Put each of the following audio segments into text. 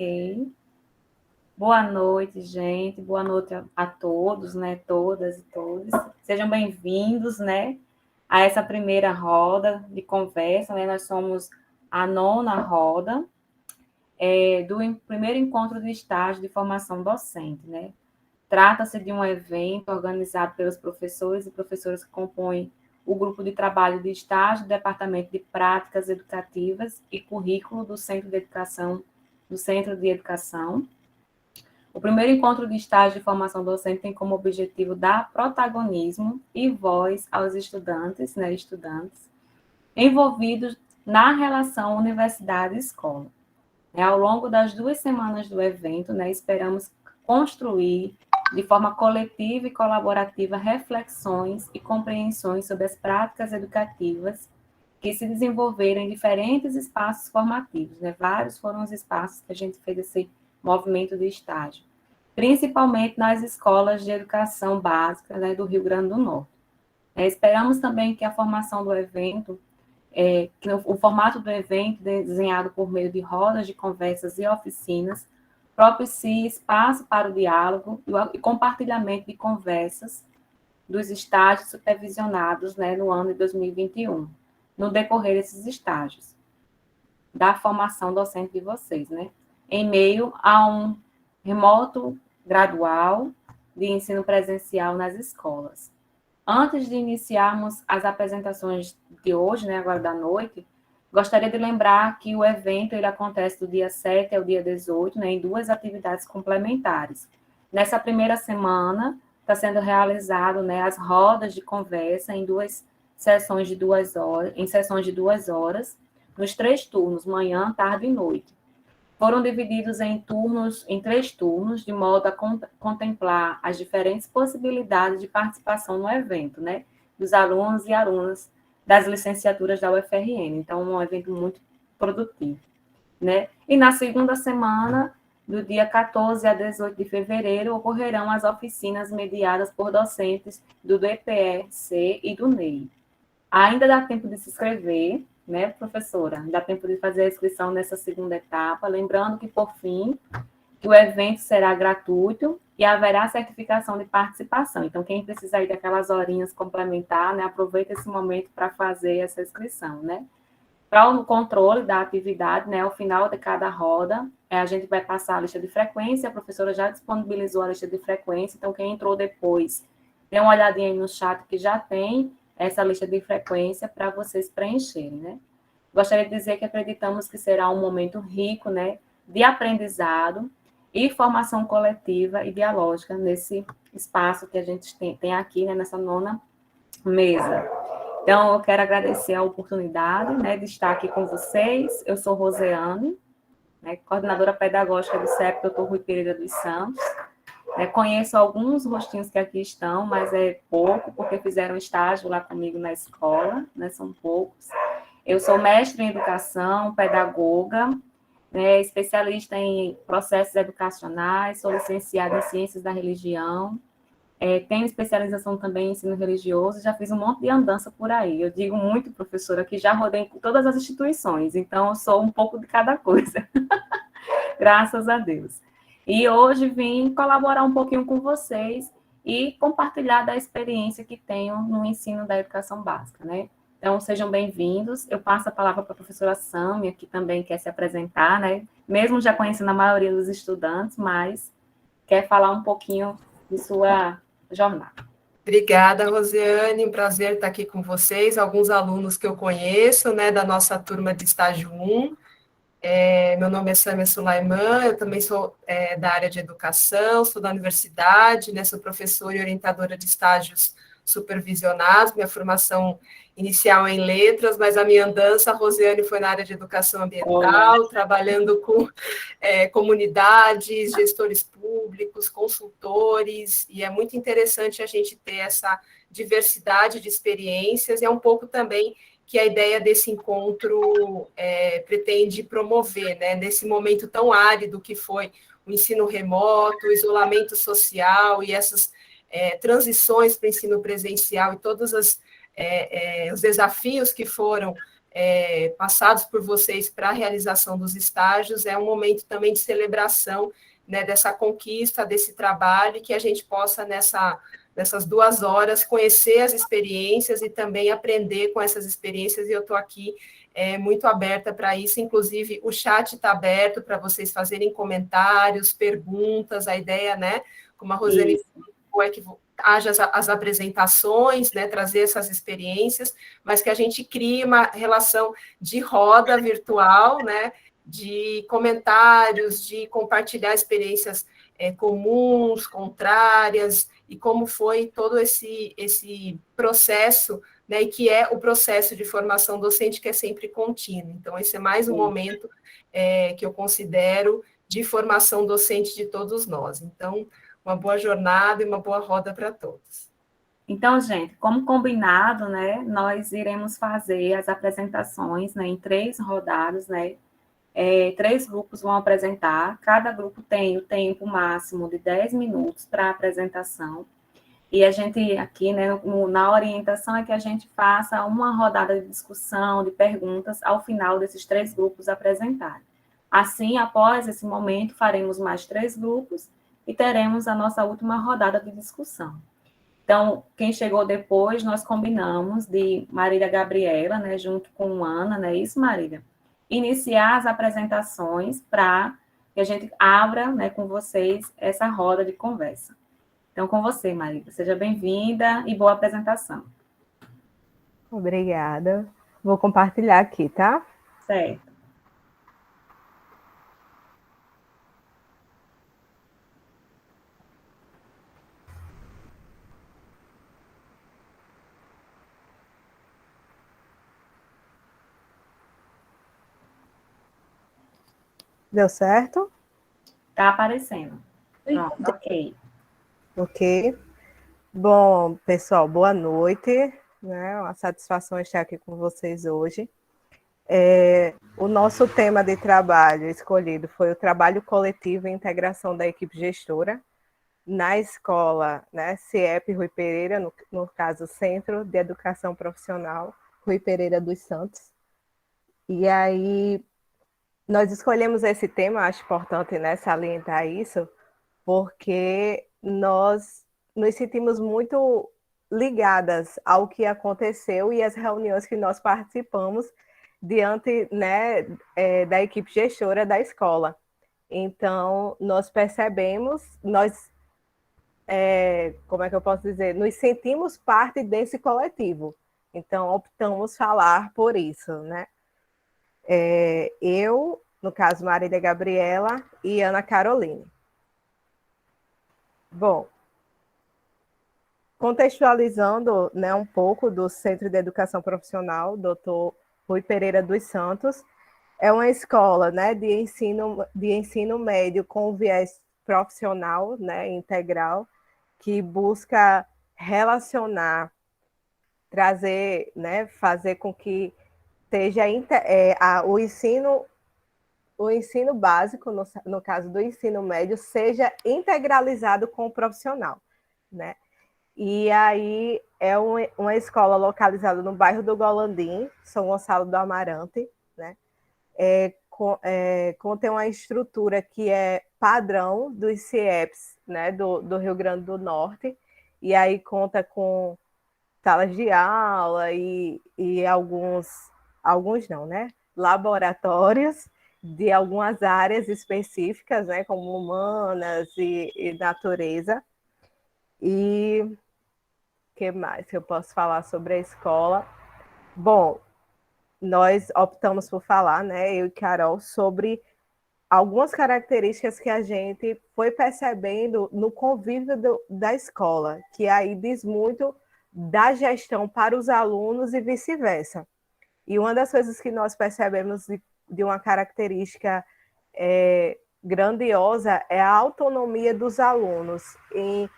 Ok. Boa noite, gente. Boa noite a todos, né? Todas e todos. Sejam bem-vindos, né? A essa primeira roda de conversa, né? Nós somos a nona roda do primeiro encontro de estágio de formação docente, né? Trata-se de um evento organizado pelos professores e professoras que compõem o grupo de trabalho de estágio do Departamento de Práticas Educativas e Currículo do Centro de Educação. O primeiro encontro de estágio de formação docente tem como objetivo dar protagonismo e voz aos estudantes, né, envolvidos na relação universidade-escola. Ao longo das 2 semanas do evento, né, esperamos construir de forma coletiva e colaborativa reflexões e compreensões sobre as práticas educativas que se desenvolveram em diferentes espaços formativos. Né? Vários foram os espaços que a gente fez esse movimento de estágio, principalmente nas escolas de educação básica, né, do Rio Grande do Norte. Esperamos também que a formação do evento, que o formato do evento, desenhado por meio de rodas de conversas e oficinas, propicie espaço para o diálogo e compartilhamento de conversas dos estágios supervisionados, né, no ano de 2021, no decorrer desses estágios, da formação docente de vocês, né, em meio a um remoto gradual de ensino presencial nas escolas. Antes de iniciarmos as apresentações de hoje, né, agora da noite, gostaria de lembrar que o evento ele acontece do dia 7 ao dia 18, né, em 2 atividades complementares. Nessa primeira semana, está sendo realizado, né, as rodas de conversa em 2 sessões de 2 horas, nos 3 turnos, manhã, tarde e noite. Foram divididos em 3 turnos, de modo a contemplar as diferentes possibilidades de participação no evento, né, dos alunos e alunas das licenciaturas da UFRN. Então, um evento muito produtivo, né? E na segunda semana, do dia 14 a 18 de fevereiro, ocorrerão as oficinas mediadas por docentes do DPE-C e do NEI. Ainda dá tempo de se inscrever, né, professora? Dá tempo de fazer a inscrição nessa segunda etapa, lembrando que, por fim, que o evento será gratuito e haverá certificação de participação. Então, quem precisar ir daquelas horinhas complementar, né, aproveita esse momento para fazer essa inscrição, né? Para o controle da atividade, né, ao final de cada roda, a gente vai passar a lista de frequência, a professora já disponibilizou a lista de frequência, então quem entrou depois, dê uma olhadinha aí no chat que já tem essa lista de frequência para vocês preencherem, né? Gostaria de dizer que acreditamos que será um momento rico, né, de aprendizado e formação coletiva e dialógica nesse espaço que a gente tem aqui, né, nessa nona mesa. Então, eu quero agradecer a oportunidade, né, de estar aqui com vocês. Eu sou Roseane, né, coordenadora pedagógica do CEP Dr. Rui Pereira dos Santos. Conheço alguns rostinhos que aqui estão, mas é pouco, porque fizeram estágio lá comigo na escola, né, são poucos. Eu sou mestre em educação, pedagoga, né, especialista em processos educacionais, sou licenciada em ciências da religião, tenho especialização também em ensino religioso, já fiz um monte de andança por aí. Eu digo muito, professora, que já rodei em todas as instituições, então eu sou um pouco de cada coisa, graças a Deus. E hoje vim colaborar um pouquinho com vocês e compartilhar da experiência que tenho no ensino da educação básica, né? Então, sejam bem-vindos. Eu passo a palavra para a professora Sâmia, que também quer se apresentar, né? Mesmo já conhecendo a maioria dos estudantes, mas quer falar um pouquinho de sua jornada. Obrigada, Rosiane, um prazer estar aqui com vocês, alguns alunos que eu conheço, né, da nossa turma de estágio 1. Meu nome é Sâmia Sulaiman, eu também sou da área de educação, sou da universidade, né, sou professora e orientadora de estágios supervisionados, minha formação inicial é em letras, mas a minha andança, a Rosiane, foi na área de educação ambiental, trabalhando com comunidades, gestores públicos, consultores, e é muito interessante a gente ter essa diversidade de experiências, e é um pouco também que a ideia desse encontro pretende promover, né, nesse momento tão árido que foi o ensino remoto, o isolamento social e essas transições para o ensino presencial e todos os desafios que foram passados por vocês para a realização dos estágios, é um momento também de celebração, né, dessa conquista, desse trabalho, e que a gente possa, nessas 2 horas, conhecer as experiências e também aprender com essas experiências, e eu estou aqui muito aberta para isso, inclusive o chat está aberto para vocês fazerem comentários, perguntas, a ideia, né, como a Roseli falou, é que haja as apresentações, né, trazer essas experiências, mas que a gente crie uma relação de roda virtual, né, de comentários, de compartilhar experiências comuns, contrárias, e como foi todo esse processo, né, e que é o processo de formação docente, que é sempre contínuo. Então, esse é mais um momento que eu considero de formação docente de todos nós. Então, uma boa jornada e uma boa roda para todos. Então, gente, como combinado, né, nós iremos fazer as apresentações, né, em 3 rodadas, né, 3 grupos vão apresentar, cada grupo tem o tempo máximo de 10 minutos para a apresentação, e a gente aqui, né, na orientação é que a gente faça uma rodada de discussão, de perguntas, ao final desses 3 grupos apresentarem. Assim, após esse momento, faremos mais 3 grupos e teremos a nossa última rodada de discussão. Então, quem chegou depois, nós combinamos de Marília Gabriela, né, junto com Ana, não é isso, Marília? Iniciar as apresentações para que a gente abra, né, com vocês essa roda de conversa. Então, com você, Marília, seja bem-vinda e boa apresentação. Obrigada. Vou compartilhar aqui, tá? Certo. Deu certo? Está aparecendo. Pronto, ok. Ok. Bom, pessoal, boa noite. Né? Uma satisfação estar aqui com vocês hoje. O nosso tema de trabalho escolhido foi o trabalho coletivo e integração da equipe gestora na escola, né, CIEP Rui Pereira, no caso, Centro de Educação Profissional Rui Pereira dos Santos. E aí, nós escolhemos esse tema, acho importante, né, salientar isso, porque nós nos sentimos muito ligadas ao que aconteceu e às reuniões que nós participamos diante, né, da equipe gestora da escola. Então, nós percebemos, como é que eu posso dizer, nos sentimos parte desse coletivo. Então, optamos falar por isso, né? Eu, no caso, Marília Gabriela e Ana Caroline. Bom, contextualizando, né, um pouco do Centro de Educação Profissional, Dr. Rui Pereira dos Santos, é uma escola, né, de ensino médio com viés profissional, né, integral, que busca relacionar, trazer, né, fazer com que seja o ensino básico, no caso do ensino médio, seja integralizado com o profissional, né? E aí é uma escola localizada no bairro do Golandim, São Gonçalo do Amarante, né? Contém uma estrutura que é padrão dos CIEPs, né, do Rio Grande do Norte, e aí conta com salas de aula e alguns não, né? Laboratórios de algumas áreas específicas, né, como humanas e natureza. E o que mais que eu posso falar sobre a escola? Bom, nós optamos por falar, né, eu e Carol, sobre algumas características que a gente foi percebendo no convívio da escola, que aí diz muito da gestão para os alunos e vice-versa. E uma das coisas que nós percebemos de uma característica grandiosa é a autonomia dos alunos em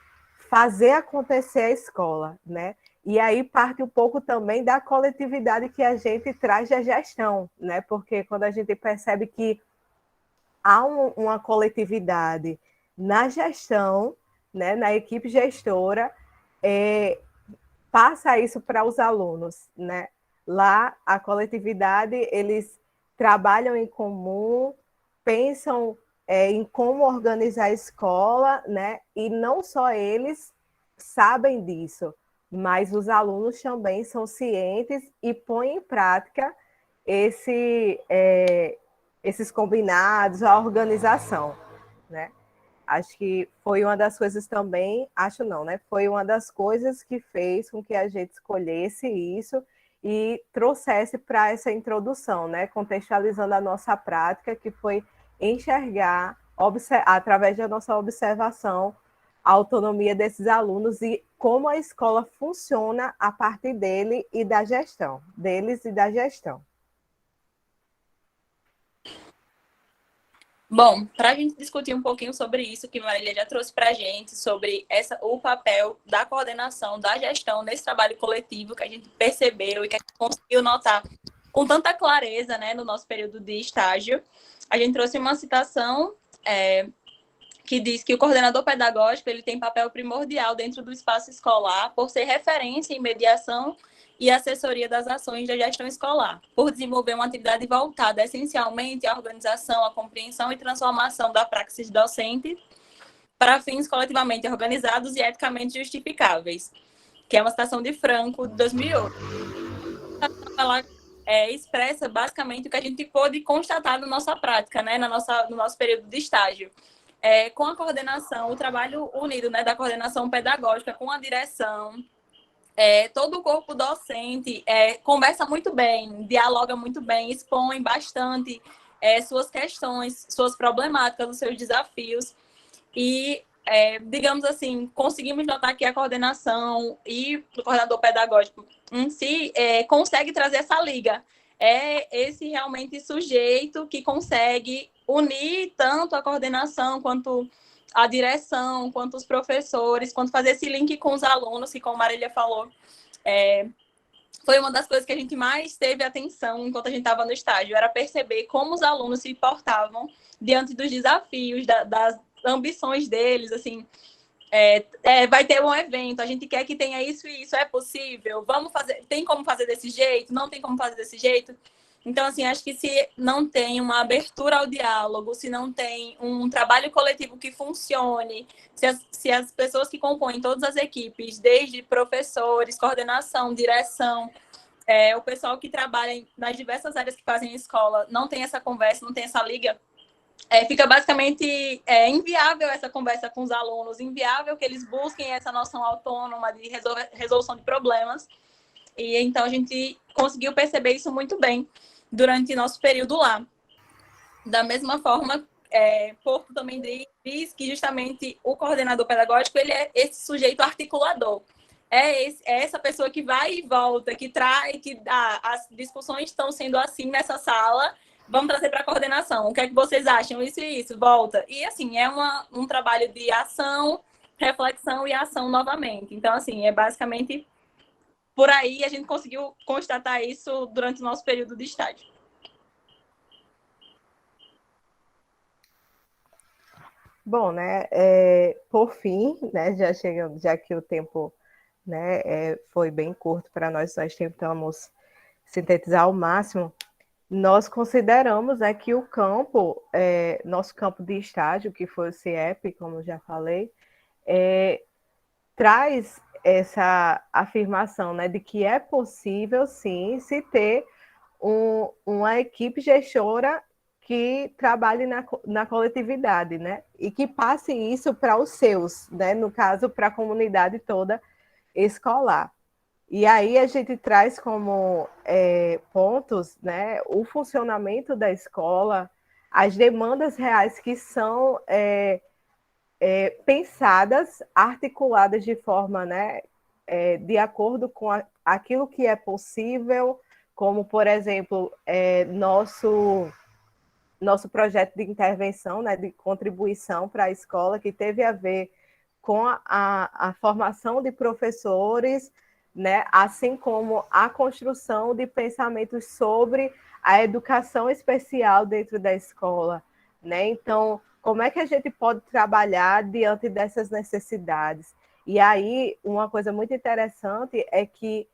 fazer acontecer a escola, né? E aí parte um pouco também da coletividade que a gente traz da gestão, né? Porque quando a gente percebe que há uma coletividade na gestão, né, na equipe gestora, passa isso para os alunos, né? Lá, a coletividade, eles trabalham em comum, pensam em como organizar a escola, né? E não só eles sabem disso, mas os alunos também são cientes e põem em prática esses combinados, a organização, né? Acho que foi uma das coisas também, acho não, né? Foi uma das coisas que fez com que a gente escolhesse isso e trouxesse para essa introdução, né? Contextualizando a nossa prática, que foi enxergar, através da nossa observação, a autonomia desses alunos e como a escola funciona a partir deles e da gestão. Bom, para a gente discutir um pouquinho sobre isso que Marília já trouxe para a gente, sobre o papel da coordenação, da gestão nesse trabalho coletivo que a gente percebeu e que a gente conseguiu notar com tanta clareza, né, no nosso período de estágio, a gente trouxe uma citação que diz que o coordenador pedagógico ele tem papel primordial dentro do espaço escolar por ser referência em mediação e assessoria das ações da gestão escolar, por desenvolver uma atividade voltada essencialmente à organização, à compreensão e transformação da praxis docente para fins coletivamente organizados e eticamente justificáveis, que é uma citação de Franco, de 2008. Ela expressa basicamente o que a gente pôde constatar na nossa prática, né, no nosso período de estágio. Com a coordenação, o trabalho unido, né, da coordenação pedagógica com a direção, todo o corpo docente conversa muito bem, dialoga muito bem, expõe bastante suas questões, suas problemáticas, os seus desafios. E, digamos assim, conseguimos notar que a coordenação e o coordenador pedagógico em si consegue trazer essa liga. É esse realmente sujeito que consegue unir tanto a coordenação quanto a direção, quanto os professores, quanto fazer esse link com os alunos, que, como a Marília falou, foi uma das coisas que a gente mais teve atenção enquanto a gente estava no estágio, era perceber como os alunos se portavam diante dos desafios, das ambições deles, assim, vai ter um evento, a gente quer que tenha isso e isso, é possível? Vamos fazer, tem como fazer desse jeito? Não tem como fazer desse jeito? Então, assim, acho que se não tem uma abertura ao diálogo, se não tem um trabalho coletivo que funcione, se as pessoas que compõem todas as equipes, desde professores, coordenação, direção, o pessoal que trabalha nas diversas áreas que fazem a escola, não tem essa conversa, não tem essa liga, fica basicamente inviável essa conversa com os alunos, inviável que eles busquem essa noção autônoma de resolução de problemas. E então a gente conseguiu perceber isso muito bem durante nosso período lá. Da mesma forma, Porto também diz que justamente o coordenador pedagógico ele é esse sujeito articulador. É essa pessoa que vai e volta, que traz, que as discussões estão sendo assim nessa sala, vamos trazer para a coordenação. O que é que vocês acham? Isso e isso, volta. E assim, é um trabalho de ação, reflexão e ação novamente. Então, assim, é basicamente por aí a gente conseguiu constatar isso durante o nosso período de estágio. Bom, né, por fim, né, já que o tempo, né, foi bem curto para nós tentamos sintetizar ao máximo, nós consideramos, né, que o campo, nosso campo de estágio, que foi o CIEP, como já falei, traz essa afirmação, né, de que é possível, sim, se ter uma equipe gestora que trabalhe na coletividade, né, e que passe isso para os seus, né, no caso, para a comunidade toda escolar. E aí a gente traz como pontos, né, o funcionamento da escola, as demandas reais que são pensadas, articuladas de forma, né, de acordo com aquilo que é possível, como, por exemplo, nosso projeto de intervenção, né, de contribuição para a escola, que teve a ver com a formação de professores, né, assim como a construção de pensamentos sobre a educação especial dentro da escola, né? Então, como é que a gente pode trabalhar diante dessas necessidades? E aí, uma coisa muito interessante é que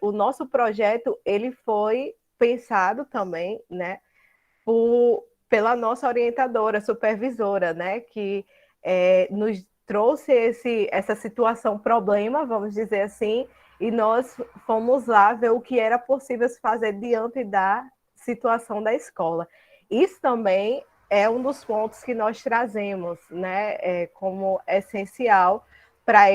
o nosso projeto ele foi pensado também, né, pela nossa orientadora, supervisora, né, que nos trouxe essa situação problema, vamos dizer assim, e nós fomos lá ver o que era possível se fazer diante da situação da escola. Isso também é um dos pontos que nós trazemos, né, como essencial para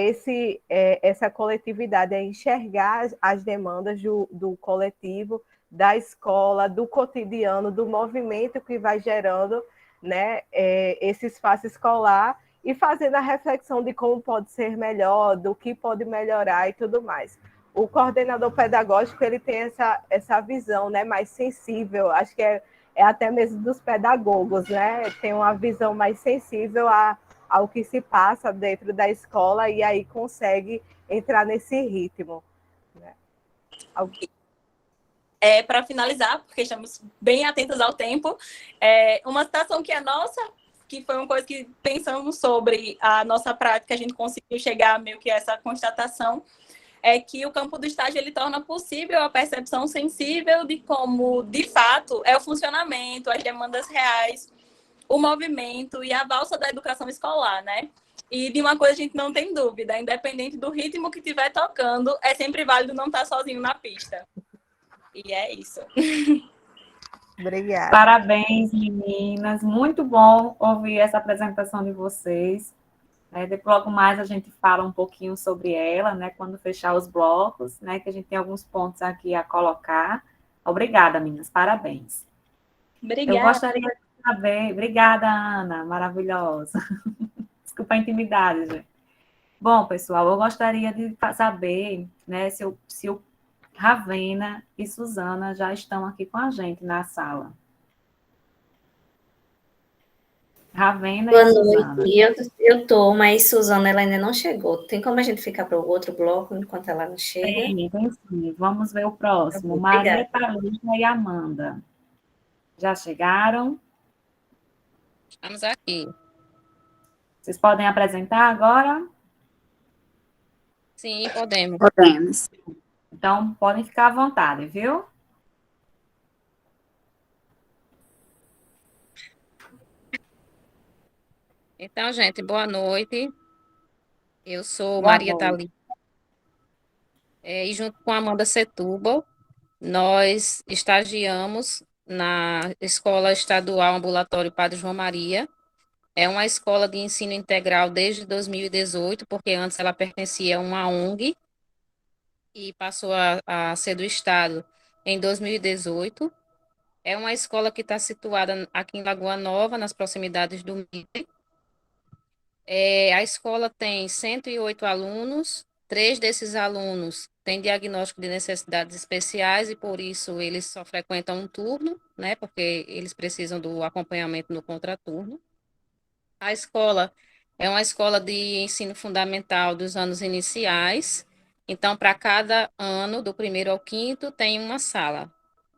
essa coletividade, é enxergar as demandas do coletivo, da escola, do cotidiano, do movimento que vai gerando, né, esse espaço escolar e fazendo a reflexão de como pode ser melhor, do que pode melhorar e tudo mais. O coordenador pedagógico ele tem essa visão, né, mais sensível, acho que é até mesmo dos pedagogos, né, tem uma visão mais sensível ao que se passa dentro da escola e aí consegue entrar nesse ritmo. Né? Para finalizar, porque estamos bem atentos ao tempo, uma citação que é nossa, que foi uma coisa que pensamos sobre a nossa prática, a gente conseguiu chegar meio que a essa constatação, é que o campo do estágio ele torna possível a percepção sensível de como, de fato, é o funcionamento, as demandas reais, o movimento e a valsa da educação escolar, né? E de uma coisa a gente não tem dúvida, independente do ritmo que estiver tocando, é sempre válido não estar sozinho na pista. E é isso. Obrigada. Parabéns, meninas. Muito bom ouvir essa apresentação de vocês. Logo mais a gente fala um pouquinho sobre ela, né? Quando fechar os blocos, né? Que a gente tem alguns pontos aqui a colocar. Obrigada, meninas. Parabéns. Obrigada. Eu gostaria de saber. Obrigada, Ana. Maravilhosa. Desculpa a intimidade, gente. Bom, pessoal, eu gostaria de saber, né, se o Ravena e Suzana já estão aqui com a gente na sala. Ravena Boa e Suzana. noite, eu tô, mas Suzana ela ainda não chegou. Tem como a gente ficar para o outro bloco enquanto ela não chega? Tem sim. Vamos ver o próximo. Obrigada. Maria Thalita e Amanda. Já chegaram? Estamos aqui. Vocês podem apresentar agora? Sim, podemos. Podemos. Então, podem ficar à vontade, viu? Então, gente, boa noite. Eu sou Boa Maria noite. Thalita. E junto com a Amanda Setúbal, nós estagiamos na Escola Estadual Ambulatório Padre João Maria. É uma escola de ensino integral desde 2018, porque antes ela pertencia a uma ONG e passou a ser do Estado em 2018. É uma escola que está situada aqui em Lagoa Nova, nas proximidades do MIT. A escola tem 108 alunos, 3 desses alunos têm diagnóstico de necessidades especiais e, por isso, eles só frequentam um turno, né, porque eles precisam do acompanhamento no contraturno. A escola é uma escola de ensino fundamental dos anos iniciais, então, para cada ano, do primeiro ao quinto, tem uma sala,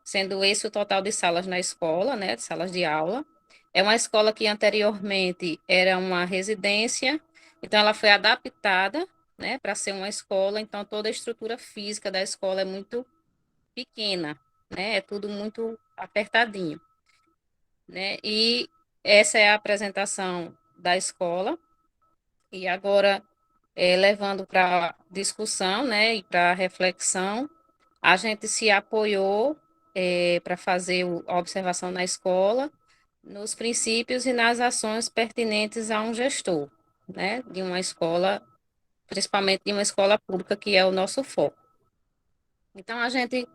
sendo esse o total de salas na escola, né, de salas de aula. É uma escola que anteriormente era uma residência, então ela foi adaptada, né, para ser uma escola, então toda a estrutura física da escola é muito pequena, né, é tudo muito apertadinho, né, e essa é a apresentação da escola, e agora, levando para discussão, né, e para reflexão, a gente se apoiou para fazer a observação na escola, nos princípios e nas ações pertinentes a um gestor, né, de uma escola, principalmente de uma escola pública, que é o nosso foco. Então, a gente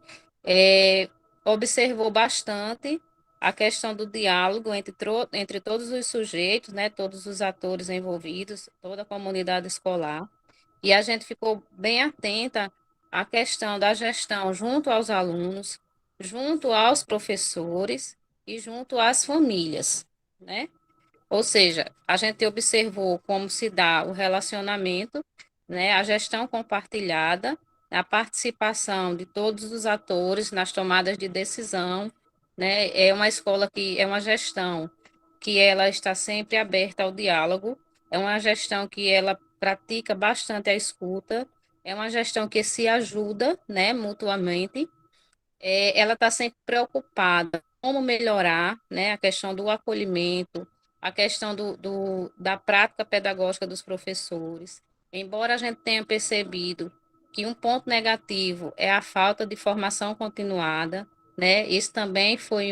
observou bastante a questão do diálogo entre todos os sujeitos, né, todos os atores envolvidos, toda a comunidade escolar, e a gente ficou bem atenta à questão da gestão junto aos alunos, junto aos professores e junto às famílias, né? Ou seja, a gente observou como se dá o relacionamento, né, a gestão compartilhada, a participação de todos os atores nas tomadas de decisão, né? É uma escola que é uma gestão que ela está sempre aberta ao diálogo, é uma gestão que ela pratica bastante a escuta, é uma gestão que se ajuda, né, mutuamente. Ela está sempre preocupada como melhorar, né, a questão do acolhimento, a questão da prática pedagógica dos professores. Embora a gente tenha percebido que um ponto negativo é a falta de formação continuada, né, isso também foi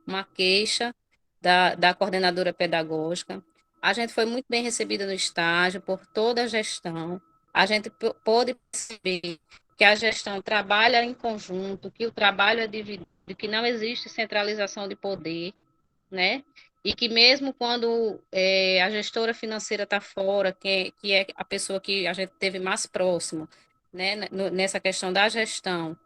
uma queixa da coordenadora pedagógica. A gente foi muito bem recebida no estágio por toda a gestão. A gente pôde perceber que a gestão trabalha em conjunto, que o trabalho é dividido, que não existe centralização de poder, né? E que mesmo quando a gestora financeira está fora, que é a pessoa que a gente teve mais próximo, né, nessa questão da gestão,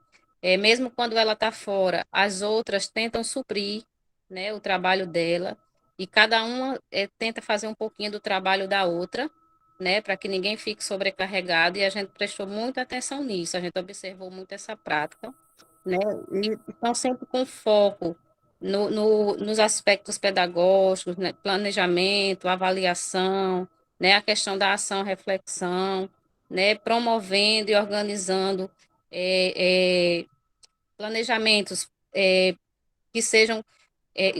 mesmo quando ela está fora, as outras tentam suprir, né, o trabalho dela, e cada uma tenta fazer um pouquinho do trabalho da outra, né, para que ninguém fique sobrecarregado, e a gente prestou muita atenção nisso, a gente observou muito essa prática, né, e estão sempre com foco nos aspectos pedagógicos, né, planejamento, avaliação, né, a questão da ação, reflexão, né, promovendo e organizando planejamentos que sejam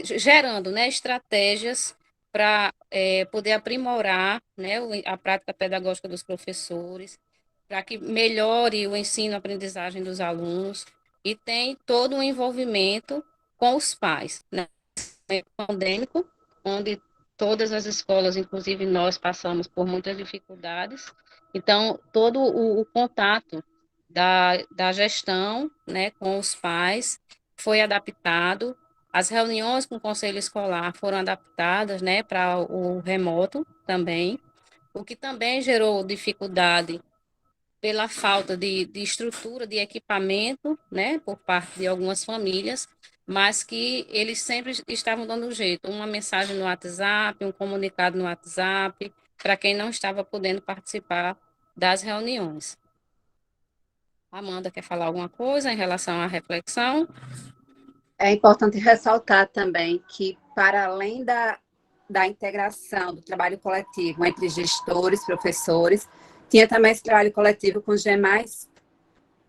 gerando, né, estratégias para poder aprimorar, né, a prática pedagógica dos professores, para que melhore o ensino-aprendizagem dos alunos e tem todo um envolvimento com os pais, né, pandêmico, onde todas as escolas, inclusive nós, passamos por muitas dificuldades. Então, todo o contato da gestão, né, com os pais foi adaptado. As reuniões com o conselho escolar foram adaptadas, né, para o remoto também, o que também gerou dificuldade pela falta de estrutura, de equipamento, né, por parte de algumas famílias, mas que eles sempre estavam dando um jeito, uma mensagem no WhatsApp, um comunicado no WhatsApp, para quem não estava podendo participar das reuniões. Amanda quer falar alguma coisa em relação à reflexão? É importante ressaltar também que, para além da integração do trabalho coletivo entre gestores, professores, tinha também esse trabalho coletivo com os demais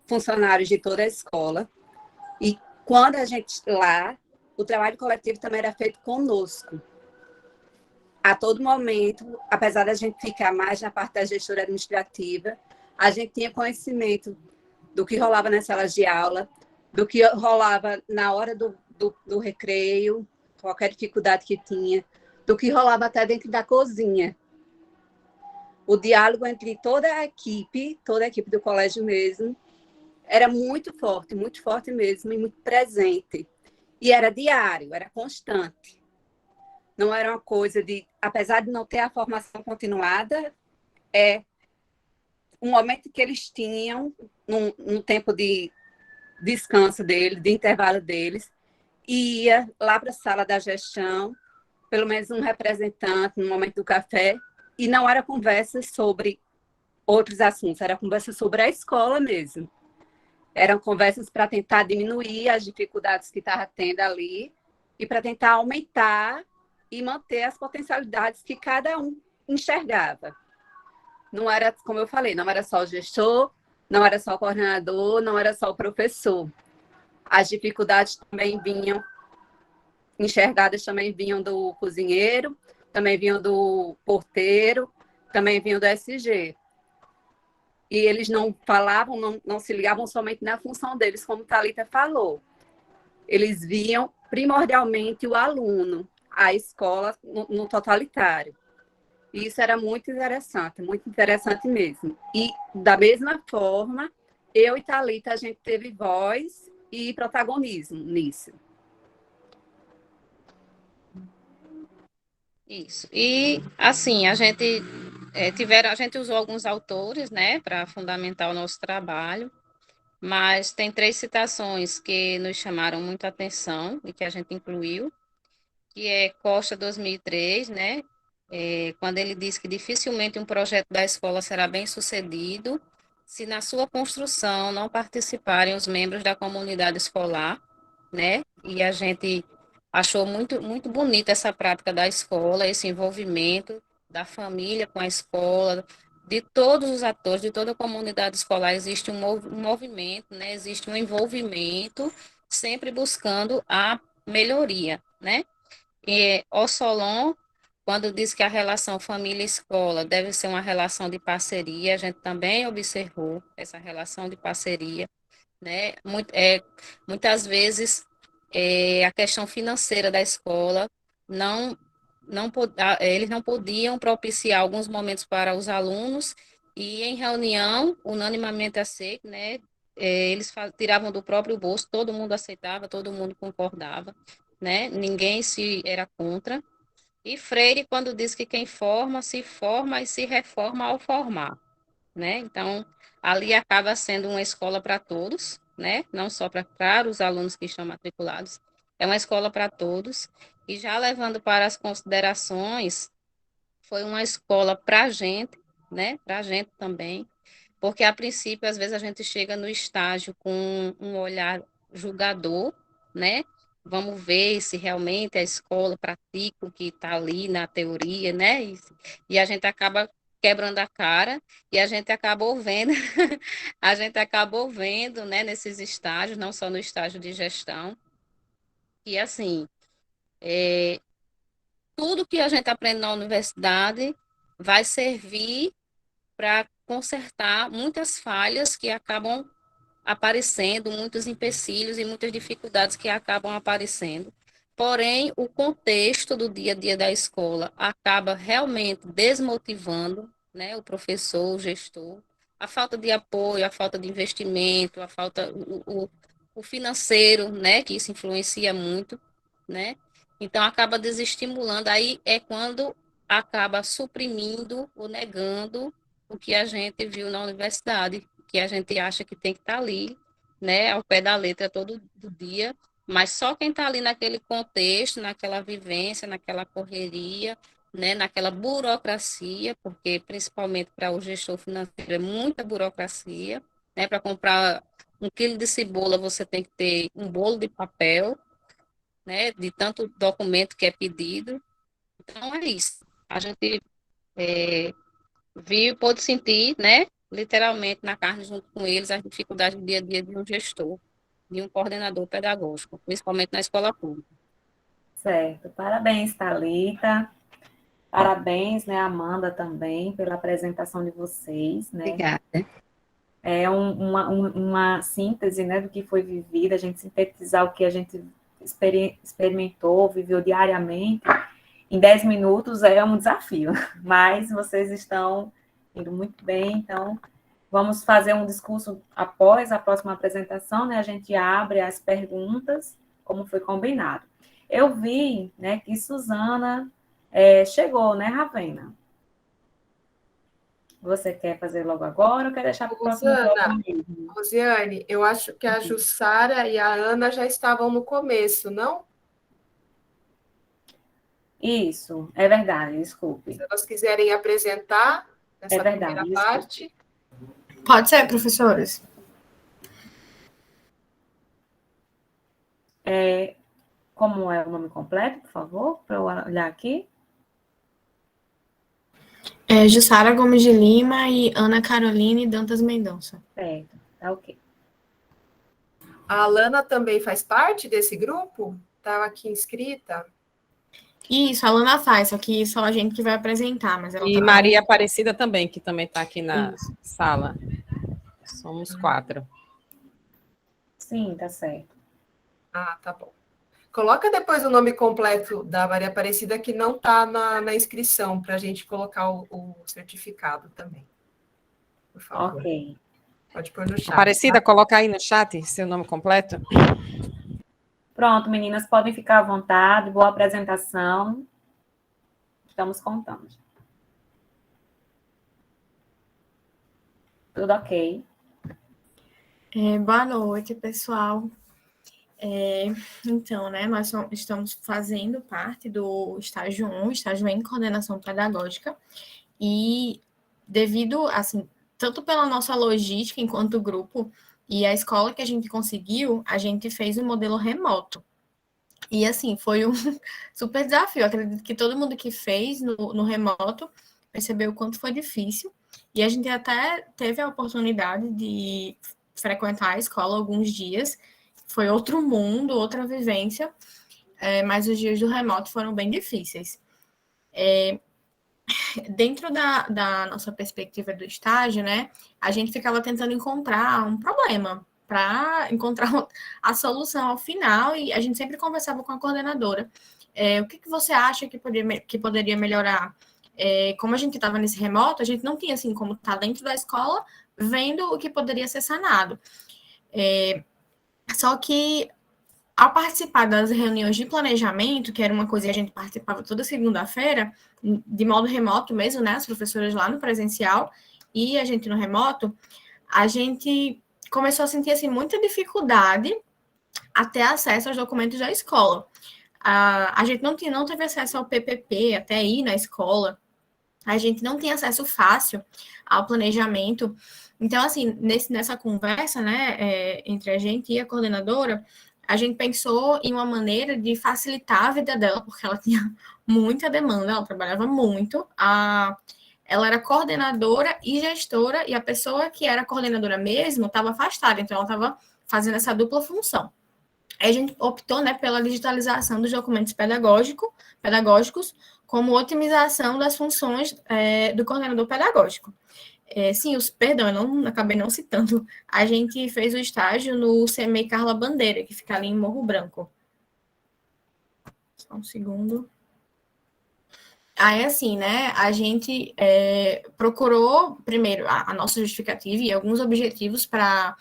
funcionários de toda a escola. E quando a gente lá, o trabalho coletivo também era feito conosco. A todo momento, apesar da gente ficar mais na parte da gestora administrativa, a gente tinha conhecimento do que rolava nas salas de aula, do que rolava na hora do recreio, qualquer dificuldade que tinha, do que rolava até dentro da cozinha. O diálogo entre toda a equipe do colégio mesmo, era muito forte mesmo, e muito presente. E era diário, era constante. Não era uma coisa de, apesar de não ter a formação continuada, um momento que eles tinham, num tempo de descanso deles, de intervalo deles, ia lá para a sala da gestão, pelo menos um representante no momento do café, e não era conversa sobre outros assuntos, era conversa sobre a escola mesmo. Eram conversas para tentar diminuir as dificuldades que estava tendo ali e para tentar aumentar e manter as potencialidades que cada um enxergava. Não era, como eu falei, não era só o gestor, não era só o coordenador, não era só o professor. As dificuldades também vinham, enxergadas também vinham do cozinheiro, também vinham do porteiro, também vinham do SG. E eles não falavam, não se ligavam somente na função deles, como Thalita falou. Eles viam primordialmente o aluno, a escola no totalitário. E isso era muito interessante mesmo. E, da mesma forma, eu e Thalita, a gente teve voz e protagonismo nisso. Isso. E, assim, a gente usou alguns autores, né, para fundamentar o nosso trabalho, mas tem 3 citações que nos chamaram muita atenção e que a gente incluiu, que é Costa 2003, né, quando ele diz que dificilmente um projeto da escola será bem sucedido se na sua construção não participarem os membros da comunidade escolar, né, e a gente achou muito, muito bonita essa prática da escola, esse envolvimento da família com a escola, de todos os atores, de toda a comunidade escolar, existe um movimento, né? Existe um envolvimento, sempre buscando a melhoria, né? E o Solon, quando diz que a relação família-escola deve ser uma relação de parceria, a gente também observou essa relação de parceria, né? Muitas vezes a questão financeira da escola não, eles não podiam propiciar alguns momentos para os alunos e em reunião, unanimamente aceito, né? Eles tiravam do próprio bolso, todo mundo aceitava, todo mundo concordava, né? Ninguém se era contra. E Freire, quando diz que quem forma, se forma e se reforma ao formar, né? Então, ali acaba sendo uma escola para todos, né? Não só para os alunos que estão matriculados, é uma escola para todos. E já levando para as considerações, foi uma escola para a gente, né? Para a gente também, porque a princípio, às vezes, a gente chega no estágio com um olhar julgador, né? Vamos ver se realmente a escola pratica o que está ali na teoria, né? E a gente acaba quebrando a cara e a gente acabou vendo, a gente acabou vendo, né, nesses estágios, não só no estágio de gestão, que assim, tudo que a gente aprende na universidade vai servir para consertar muitas falhas que acabam aparecendo, muitos empecilhos e muitas dificuldades que acabam aparecendo. Porém, o contexto do dia a dia da escola acaba realmente desmotivando, né, o professor, o gestor, a falta de apoio, a falta de investimento, a falta, o financeiro, né, que isso influencia muito, né? Então, acaba desestimulando. Aí é quando acaba suprimindo ou negando o que a gente viu na universidade, que a gente acha que tem que estar ali, né, ao pé da letra todo dia, mas só quem está ali naquele contexto, naquela vivência, naquela correria, né, naquela burocracia, porque principalmente para o gestor financeiro é muita burocracia, né, para comprar 1 quilo de cebola você tem que ter um bolo de papel, né, de tanto documento que é pedido. Então é isso. A gente viu, pôde sentir, né, literalmente na carne junto com eles as dificuldades do dia a dia de um gestor, de um coordenador pedagógico, principalmente na escola pública. Certo. Parabéns, Thalita. Parabéns, né, Amanda, também, pela apresentação de vocês, né? Obrigada. É uma síntese, né, do que foi vivido, a gente sintetizar o que a gente experimentou, viveu diariamente, em 10 minutos é um desafio, mas vocês estão indo muito bem, então vamos fazer um discurso após a próxima apresentação, né, a gente abre as perguntas, como foi combinado. Eu vi, né, que Suzana chegou, né, Ravena? Você quer fazer logo agora ou quer deixar para o próximo bloco mesmo? Rosiane, eu acho que a Jussara e a Ana já estavam no começo, não? Isso, é verdade, desculpe. Se elas quiserem apresentar essa É verdade, primeira desculpe. parte. Pode ser, professores. Como é o nome completo, por favor, para eu olhar aqui? Jussara Gomes de Lima e Ana Caroline Dantas Mendonça. Certo, tá ok. A Alana também faz parte desse grupo? Estava aqui inscrita. Isso, a Lana faz, só que só a gente que vai apresentar. Mas ela E tá Maria Aparecida também, que também está aqui na Isso. sala. Somos 4. Sim, tá certo. Ah, tá bom. Coloca depois o nome completo da Maria Aparecida, que não está na inscrição, para a gente colocar o certificado também. Por favor. Ok. Pode pôr no chat. Aparecida, coloca aí no chat seu nome completo. Pronto, meninas, podem ficar à vontade. Boa apresentação. Estamos contando. Tudo ok. Boa noite, pessoal. Então, né, nós estamos fazendo parte do estágio 1, estágio em coordenação pedagógica, e devido, assim, tanto pela nossa logística enquanto grupo e a escola que a gente conseguiu, a gente fez um modelo remoto. E, assim, foi um super desafio. Eu acredito que todo mundo que fez no remoto percebeu o quanto foi difícil, E a gente até teve a oportunidade de frequentar a escola alguns dias. Foi outro mundo, outra vivência, mas os dias do remoto foram bem difíceis. Dentro da nossa perspectiva do estágio, né, a gente ficava tentando encontrar um problema para encontrar a solução ao final, e a gente sempre conversava com a coordenadora. O que você acha que poderia melhorar? Como a gente estava nesse remoto, a gente não tinha assim como estar dentro da escola vendo o que poderia ser sanado. Só que ao participar das reuniões de planejamento, que era uma coisa que a gente participava toda segunda-feira, de modo remoto mesmo, né? As professoras lá no presencial e a gente no remoto, a gente começou a sentir assim, muita dificuldade a ter acesso aos documentos da escola. A gente não teve acesso ao PPP até ir na escola, a gente não tinha acesso fácil ao planejamento. Então, assim, nessa conversa, né, entre a gente e a coordenadora, a gente pensou em uma maneira de facilitar a vida dela, porque ela tinha muita demanda, ela trabalhava muito. Ela era coordenadora e gestora, e a pessoa que era coordenadora mesmo estava afastada, então ela estava fazendo essa dupla função. Aí a gente optou, né, pela digitalização dos documentos pedagógicos como otimização das funções do coordenador pedagógico. Sim, perdão, eu acabei não citando. A gente fez o estágio no CMEI Carla Bandeira, que fica ali em Morro Branco. Só um segundo. Aí, assim, né, a gente procurou, primeiro, a nossa justificativa e alguns objetivos para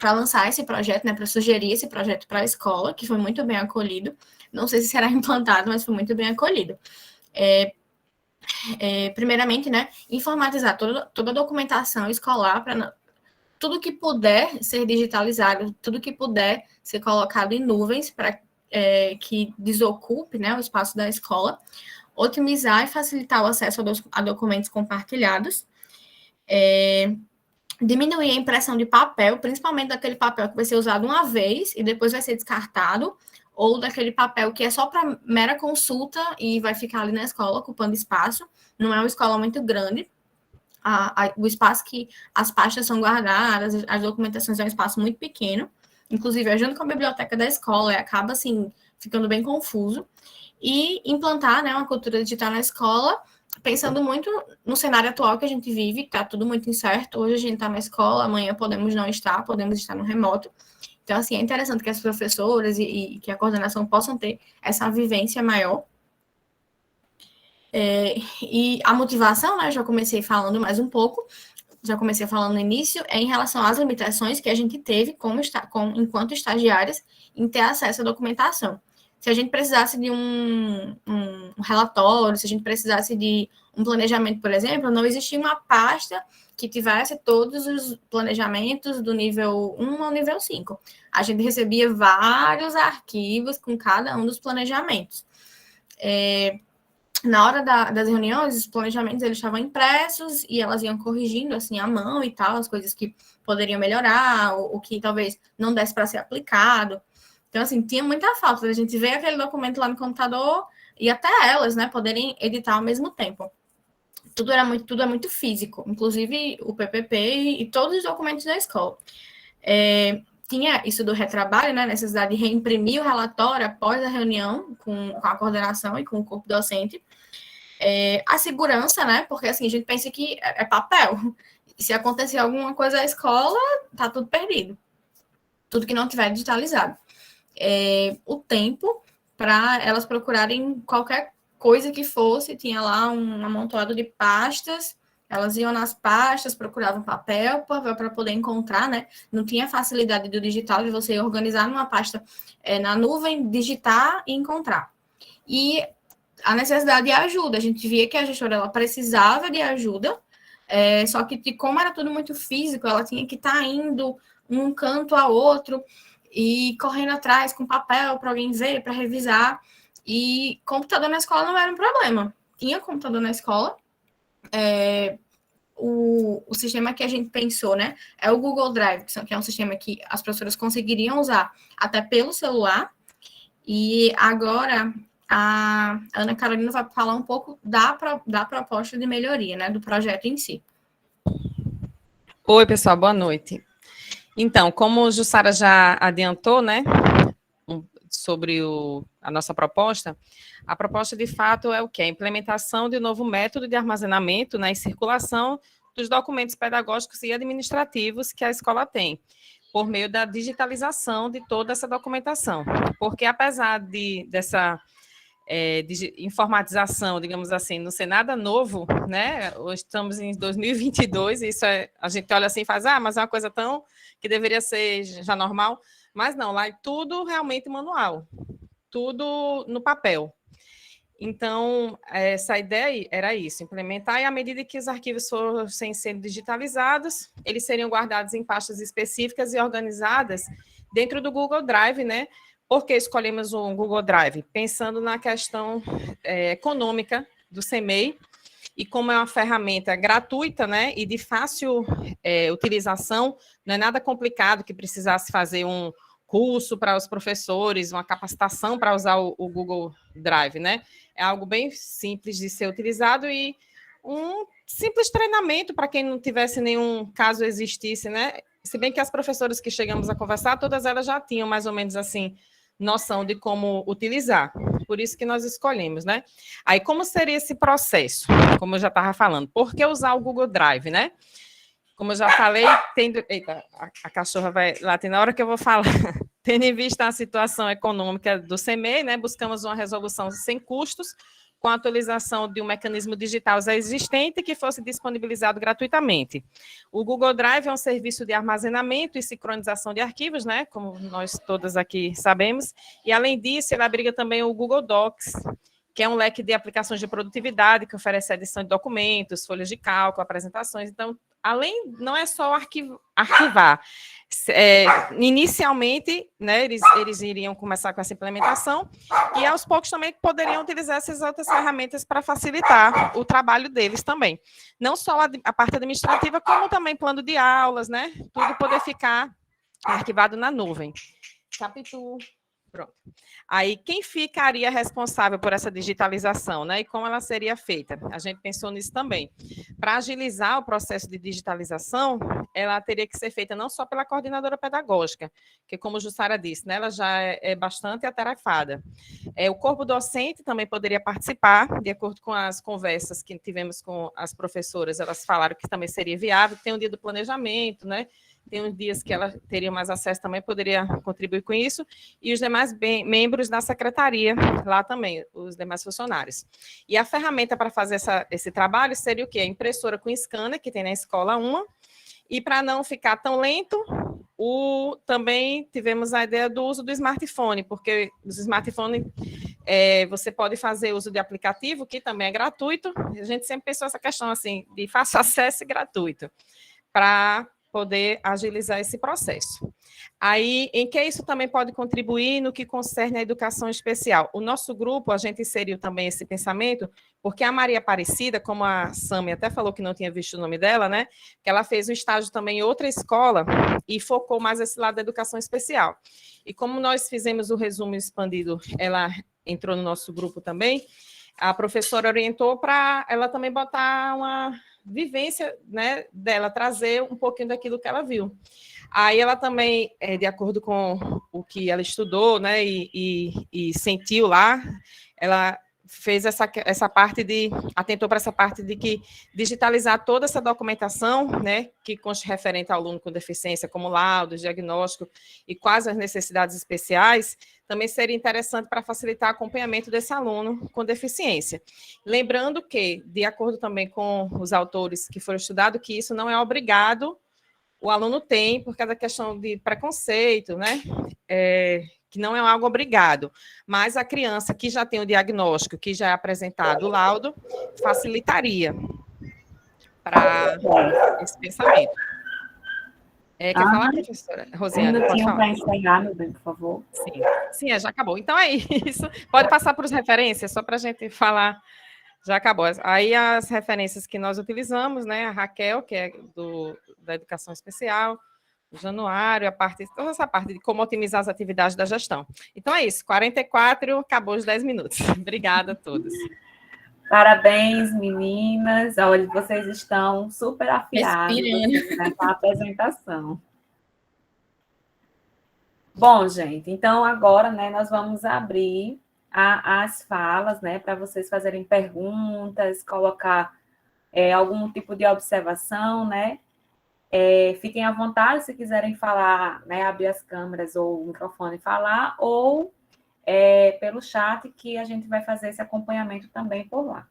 lançar esse projeto, né, para sugerir esse projeto para a escola, que foi muito bem acolhido. Não sei se será implantado, mas foi muito bem acolhido. Primeiramente, né, informatizar toda a documentação escolar para tudo que puder ser digitalizado, tudo que puder ser colocado em nuvens para que desocupe, né, o espaço da escola, otimizar e facilitar o acesso a documentos compartilhados, diminuir a impressão de papel, principalmente daquele papel que vai ser usado uma vez e depois vai ser descartado, ou daquele papel que é só para mera consulta e vai ficar ali na escola ocupando espaço. Não é uma escola muito grande. O espaço que as pastas são guardadas, as documentações é um espaço muito pequeno. Inclusive, junto com a biblioteca da escola, acaba, assim, ficando bem confuso. E implantar, né, uma cultura digital na escola, pensando muito no cenário atual que a gente vive, que está tudo muito incerto. Hoje a gente está na escola, amanhã podemos não estar, podemos estar no remoto. Então, assim, é interessante que as professoras e que a coordenação possam ter essa vivência maior. E a motivação, né, já comecei falando mais um pouco, já comecei falando no início, em relação às limitações que a gente teve enquanto estagiárias em ter acesso à documentação. Se a gente precisasse de um relatório, se a gente precisasse de um planejamento, por exemplo, não existia uma pasta que tivesse todos os planejamentos do nível 1 ao nível 5. A gente recebia vários arquivos com cada um dos planejamentos. Na hora das reuniões, os planejamentos eles estavam impressos e elas iam corrigindo assim à mão e tal, as coisas que poderiam melhorar, o que talvez não desse para ser aplicado. Então, assim, tinha muita falta da gente ver aquele documento lá no computador e até elas, né, poderem editar ao mesmo tempo. Tudo é muito físico, inclusive o PPP e todos os documentos da escola. Tinha isso do retrabalho, né, necessidade de reimprimir o relatório após a reunião com a coordenação e com o corpo docente. A segurança, né, porque assim, a gente pensa que é papel. E se acontecer alguma coisa na escola, tá tudo perdido. Tudo que não tiver digitalizado. O tempo para elas procurarem qualquer coisa que fosse, tinha lá um amontoado de pastas, elas iam nas pastas, procuravam papel para poder encontrar, né? Não tinha facilidade do digital de você organizar numa pasta na nuvem, digitar e encontrar. E a necessidade de ajuda, a gente via que a gestora ela precisava de ajuda, só que como era tudo muito físico, ela tinha que estar indo um canto a outro e correndo atrás com papel para alguém ver, para revisar. E computador na escola não era um problema. Tinha computador na escola. O sistema que a gente pensou, né, é o Google Drive, que é um sistema que as professoras conseguiriam usar até pelo celular. E agora, a Ana Carolina vai falar um pouco da proposta de melhoria, né, do projeto em si. Oi, pessoal, boa noite. Então, como o Jussara já adiantou, né, sobre a nossa proposta, a proposta, de fato, é o quê? A implementação de um novo método de armazenamento, né, e circulação dos documentos pedagógicos e administrativos que a escola tem, por meio da digitalização de toda essa documentação. Porque, apesar dessa informatização, digamos assim, não ser nada novo, né? Hoje estamos em 2022, e isso a gente olha assim e faz, mas é uma coisa tão que deveria ser já normal, mas não, lá é tudo realmente manual, tudo no papel. Então, essa ideia era isso, implementar, e à medida que os arquivos fossem sendo digitalizados, eles seriam guardados em pastas específicas e organizadas dentro do Google Drive, né? Por que escolhemos o Google Drive? Pensando na questão econômica do CEMEI, e como é uma ferramenta gratuita, né, e de fácil utilização, não é nada complicado que precisasse fazer um curso para os professores, uma capacitação para usar o Google Drive, né? É algo bem simples de ser utilizado e um simples treinamento para quem não tivesse nenhum caso existisse, né? Se bem que as professoras que chegamos a conversar, todas elas já tinham mais ou menos assim noção de como utilizar. Por isso que nós escolhemos, né? Aí, como seria esse processo? Como eu já estava falando, por que usar o Google Drive, né? Como eu já falei, eita, a cachorra vai latir na hora que eu vou falar. Tendo em vista a situação econômica do CEMEI, né, buscamos uma resolução sem custos, com a atualização de um mecanismo digital já existente que fosse disponibilizado gratuitamente. O Google Drive é um serviço de armazenamento e sincronização de arquivos, né, como nós todas aqui sabemos, e além disso, ele abriga também o Google Docs, que é um leque de aplicações de produtividade que oferece a edição de documentos, folhas de cálculo, apresentações. Então, além, não é só arquivar. Inicialmente, né, eles iriam começar com essa implementação e, aos poucos, também poderiam utilizar essas outras ferramentas para facilitar o trabalho deles também. Não só a parte administrativa, como também plano de aulas, né? Tudo poder ficar arquivado na nuvem. Capítulo... Pronto. Aí, quem ficaria responsável por essa digitalização, né? E como ela seria feita? A gente pensou nisso também. Para agilizar o processo de digitalização, ela teria que ser feita não só pela coordenadora pedagógica, que, como a Jussara disse, né, ela já é bastante atarefada. O corpo docente também poderia participar, de acordo com as conversas que tivemos com as professoras, elas falaram que também seria viável, tem um dia do planejamento, né? Tem uns dias que ela teria mais acesso também, poderia contribuir com isso, e os demais membros da secretaria, lá também, os demais funcionários. E a ferramenta para fazer esse trabalho seria o quê? A impressora com scanner, que tem na escola uma, e para não ficar tão lento, também tivemos a ideia do uso do smartphone, porque os smartphones, você pode fazer uso de aplicativo, que também é gratuito, a gente sempre pensou essa questão assim, de fácil acesso e gratuito, para poder agilizar esse processo. Aí, em que isso também pode contribuir no que concerne a educação especial? O nosso grupo, a gente inseriu também esse pensamento, porque a Maria Aparecida, como a Sami até falou que não tinha visto o nome dela, né, que ela fez um estágio também em outra escola e focou mais esse lado da educação especial. E como nós fizemos o resumo expandido, ela entrou no nosso grupo também, a professora orientou para ela também botar uma vivência, né, dela, trazer um pouquinho daquilo que ela viu. Aí ela também, de acordo com o que ela estudou, né, e sentiu lá, ela fez essa parte atentou para essa parte de que digitalizar toda essa documentação, né, que conste referente ao aluno com deficiência, como laudos, diagnóstico e quais as necessidades especiais, também seria interessante para facilitar o acompanhamento desse aluno com deficiência. Lembrando que, de acordo também com os autores que foram estudados, que isso não é obrigado, o aluno tem, por causa da questão de preconceito, né, que não é algo obrigado, mas a criança que já tem o diagnóstico, que já é apresentado o laudo, facilitaria para esse pensamento. Quer falar, professora Rosiane? Pode falar. Para encerrar, meu bem, por favor. Sim, já acabou. Então é isso. Pode passar por referências, só para a gente falar. Já acabou. Aí as referências que nós utilizamos, né? A Raquel, que é da Educação Especial, Januário, toda essa parte de como otimizar as atividades da gestão. Então é isso, 44, acabou os 10 minutos. Obrigada a todos. Parabéns, meninas. Olha, vocês estão super afiadas Respirando. nessa apresentação. Bom, gente, então agora, né, nós vamos abrir as falas, né, para vocês fazerem perguntas, colocar algum tipo de observação, né? Fiquem à vontade se quiserem falar, né, abrir as câmeras ou o microfone e falar, ou pelo chat, que a gente vai fazer esse acompanhamento também por lá.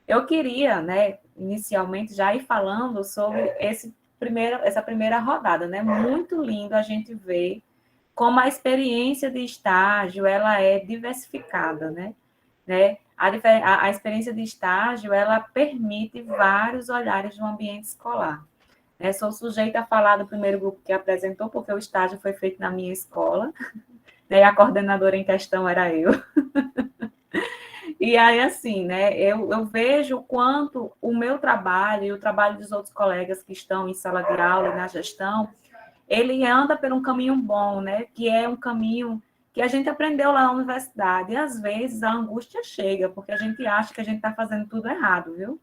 Eu queria, né, inicialmente, já ir falando sobre essa primeira rodada, né? Muito lindo a gente ver como a experiência de estágio ela é diversificada, né? A experiência de estágio ela permite vários olhares do ambiente escolar. Sou sujeita a falar do primeiro grupo que apresentou, porque o estágio foi feito na minha escola, né? A coordenadora em questão era eu. E aí, assim, né, eu vejo o quanto o meu trabalho e o trabalho dos outros colegas que estão em sala de aula e na gestão, ele anda por um caminho bom, né, que é um caminho que a gente aprendeu lá na universidade. E, às vezes, a angústia chega, porque a gente acha que a gente está fazendo tudo errado, viu?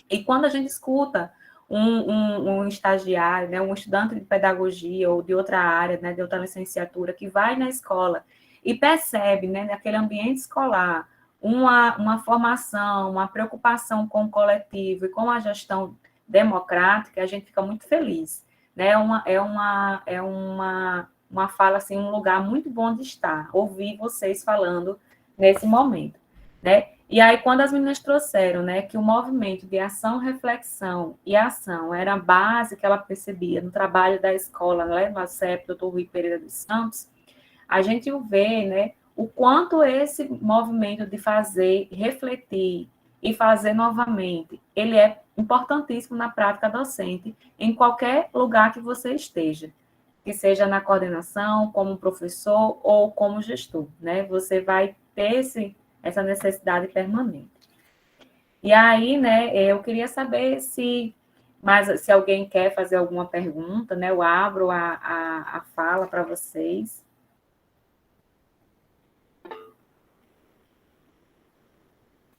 E quando a gente escuta um estagiário, né, um estudante de pedagogia ou de outra área, né, de outra licenciatura, que vai na escola e percebe, né, naquele ambiente escolar, uma formação, uma preocupação com o coletivo e com a gestão democrática, a gente fica muito feliz. Né? É uma fala, assim, um lugar muito bom de estar, ouvir vocês falando nesse momento. Né? E aí, quando as meninas trouxeram, né, que o movimento de ação, reflexão e ação era a base que ela percebia no trabalho da escola, né, no CEP, Dr. Rui Pereira dos Santos, a gente vê, né, o quanto esse movimento de fazer, refletir e fazer novamente, ele é importantíssimo na prática docente, em qualquer lugar que você esteja, que seja na coordenação, como professor ou como gestor, né? Você vai ter essa necessidade permanente. E aí, né, eu queria saber se alguém quer fazer alguma pergunta, né? Eu abro a fala para vocês. A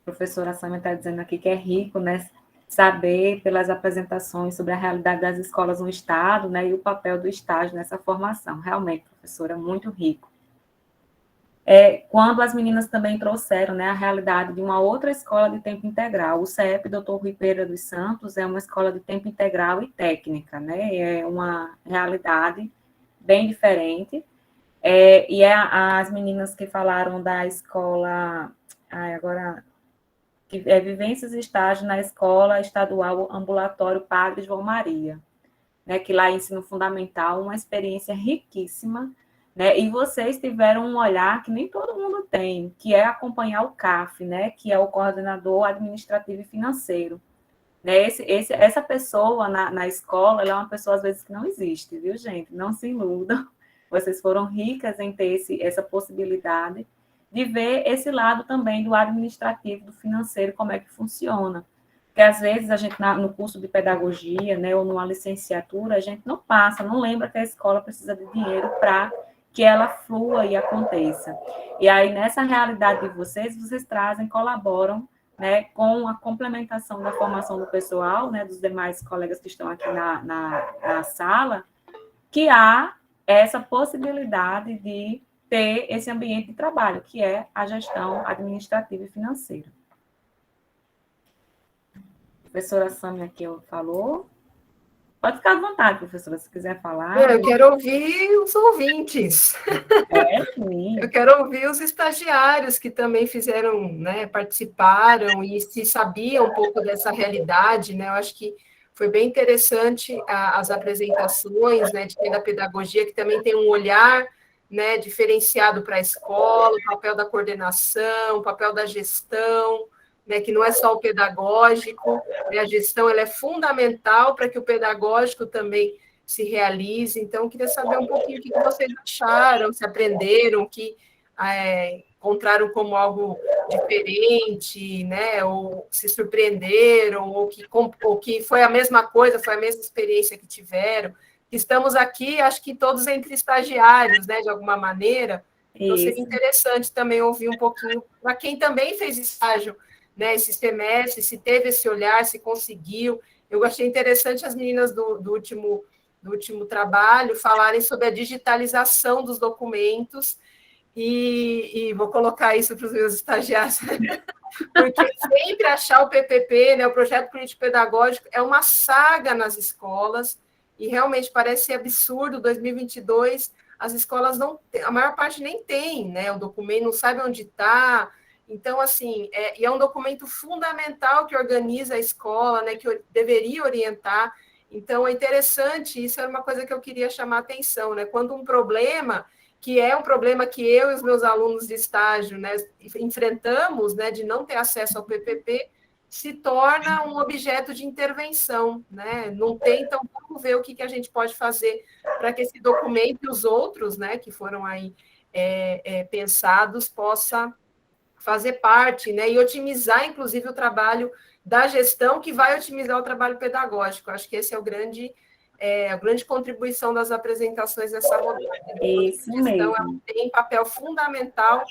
professora Sâmia está dizendo aqui que é rico, né, saber pelas apresentações sobre a realidade das escolas no Estado, né, e o papel do estágio nessa formação. Realmente, professora, muito rico. Quando as meninas também trouxeram, né, a realidade de uma outra escola de tempo integral, o CEP Dr. Rui Pereira dos Santos é uma escola de tempo integral e técnica, né, é uma realidade bem diferente. As meninas que falaram da escola, vivências e estágio na Escola Estadual Ambulatório Padre João Maria, né, que lá é ensino fundamental, uma experiência riquíssima, né, e vocês tiveram um olhar que nem todo mundo tem, que é acompanhar o CAF, né, que é o coordenador administrativo e financeiro. Né, essa pessoa na escola, ela é uma pessoa, às vezes, que não existe, viu, gente? Não se iludam, vocês foram ricas em ter essa possibilidade de ver esse lado também do administrativo, do financeiro, como é que funciona. Porque, às vezes, a gente, no curso de pedagogia, né, ou numa licenciatura, a gente não lembra que a escola precisa de dinheiro para que ela flua e aconteça. E aí, nessa realidade de vocês trazem, colaboram, né, com a complementação da formação do pessoal, né, dos demais colegas que estão aqui na sala, que há essa possibilidade de ter esse ambiente de trabalho, que é a gestão administrativa e financeira. A professora Sâmia aqui falou. Pode ficar à vontade, professora, se quiser falar. Eu quero ouvir os ouvintes. Sim. Eu quero ouvir os estagiários que também fizeram, né, participaram e se sabiam um pouco dessa realidade, né? Eu acho que foi bem interessante as apresentações, né, de quem da pedagogia, que também tem um olhar, né, diferenciado para a escola, o papel da coordenação, o papel da gestão, né, que não é só o pedagógico, né, a gestão ela é fundamental para que o pedagógico também se realize. Então, eu queria saber um pouquinho o que vocês acharam, se aprenderam, que encontraram como algo diferente, né, ou se surpreenderam, ou que foi a mesma coisa, foi a mesma experiência que tiveram. estamos aqui, acho que todos entre estagiários, né, de alguma maneira, então seria Isso. interessante também ouvir um pouquinho para quem também fez estágio, né, esse semestre, se teve esse olhar, se conseguiu. Eu achei interessante as meninas do último trabalho falarem sobre a digitalização dos documentos, e vou colocar isso para os meus estagiários, porque sempre achar o PPP, né, o Projeto Político Pedagógico, é uma saga nas escolas, e realmente parece absurdo, 2022, as escolas não, a maior parte nem tem, né, o documento, não sabe onde está. Então, assim, e é um documento fundamental que organiza a escola, né, que deveria orientar. Então, é interessante, isso era uma coisa que eu queria chamar a atenção, né, quando um problema, que é um problema que eu e os meus alunos de estágio, né, enfrentamos, né, de não ter acesso ao PPP, se torna um objeto de intervenção, né? Não tem, então vamos ver o que a gente pode fazer para que esse documento e os outros, né, que foram aí pensados, possa fazer parte, né, e otimizar, inclusive, o trabalho da gestão, que vai otimizar o trabalho pedagógico. Acho que esse é a grande contribuição das apresentações dessa rodada. Isso A gestão tem papel fundamental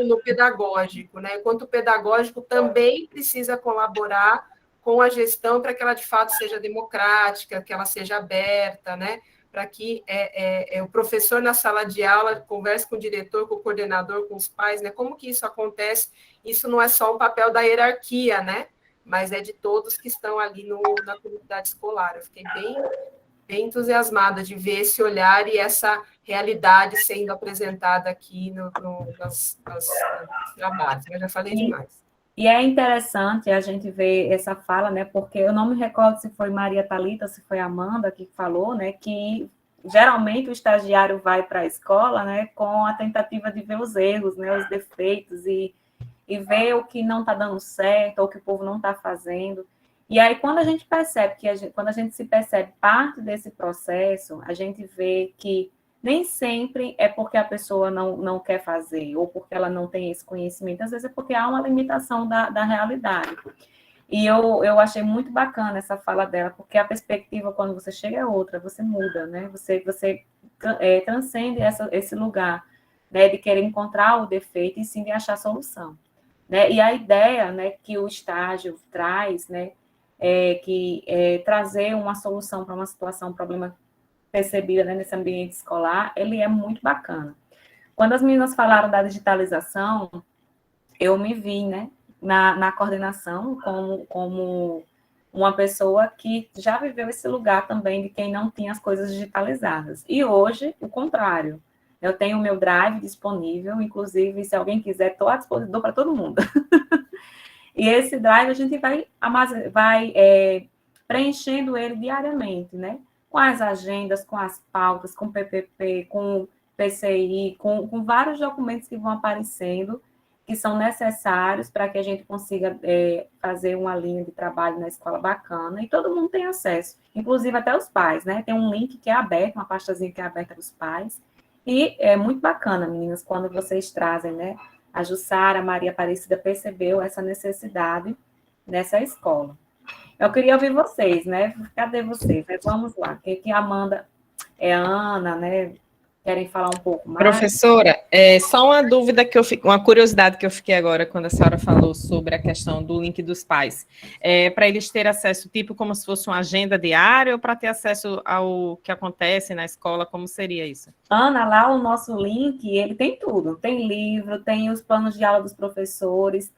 no pedagógico, né? Enquanto o pedagógico também precisa colaborar com a gestão para que ela, de fato, seja democrática, que ela seja aberta, né? Para que o professor na sala de aula converse com o diretor, com o coordenador, com os pais, né? Como que isso acontece? Isso não é só um papel da hierarquia, né? Mas é de todos que estão ali na comunidade escolar. Eu fiquei bem entusiasmada de ver esse olhar e essa realidade sendo apresentada aqui nos trabalhos. Eu já falei demais. E é interessante a gente ver essa fala, né? Porque eu não me recordo se foi Maria Thalita, se foi Amanda que falou, né? Que geralmente o estagiário vai para a escola, né? Com a tentativa de ver os erros, né? Os defeitos e ver o que não está dando certo ou que o povo não está fazendo. E aí, quando a gente percebe quando a gente se percebe parte desse processo, a gente vê que nem sempre é porque a pessoa não quer fazer ou porque ela não tem esse conhecimento, às vezes é porque há uma limitação da realidade. E eu achei muito bacana essa fala dela, porque a perspectiva, quando você chega, é outra, você muda, né? Você transcende esse lugar, né, de querer encontrar o defeito e sim de achar solução. Né? E a ideia, né, que o estágio traz, né, trazer uma solução para uma situação, um problema percebida, né, nesse ambiente escolar, ele é muito bacana. Quando as meninas falaram da digitalização, eu me vi, né, na coordenação como uma pessoa que já viveu esse lugar também de quem não tinha as coisas digitalizadas. E hoje, o contrário. Eu tenho o meu Drive disponível, inclusive, se alguém quiser, estou à disposição para todo mundo. E esse Drive a gente vai preenchendo ele diariamente, né? Com as agendas, com as pautas, com PPP, com PCI, com vários documentos que vão aparecendo, que são necessários para que a gente consiga fazer uma linha de trabalho na escola bacana, e todo mundo tem acesso, inclusive até os pais, né? Tem um link que é aberto, uma pastazinha que é aberta para os pais, e é muito bacana, meninas, quando vocês trazem, né? A Jussara, a Maria Aparecida percebeu essa necessidade nessa escola. Eu queria ouvir vocês, né? Cadê vocês? Vamos lá. Que a Amanda, a Ana, né? Querem falar um pouco mais? Professora, só uma dúvida uma curiosidade que eu fiquei agora quando a senhora falou sobre a questão do link dos pais. Para eles terem acesso, tipo, como se fosse uma agenda diária, ou para ter acesso ao que acontece na escola, como seria isso? Ana, lá o nosso link, ele tem tudo. Tem livro, tem os planos de aula dos professores,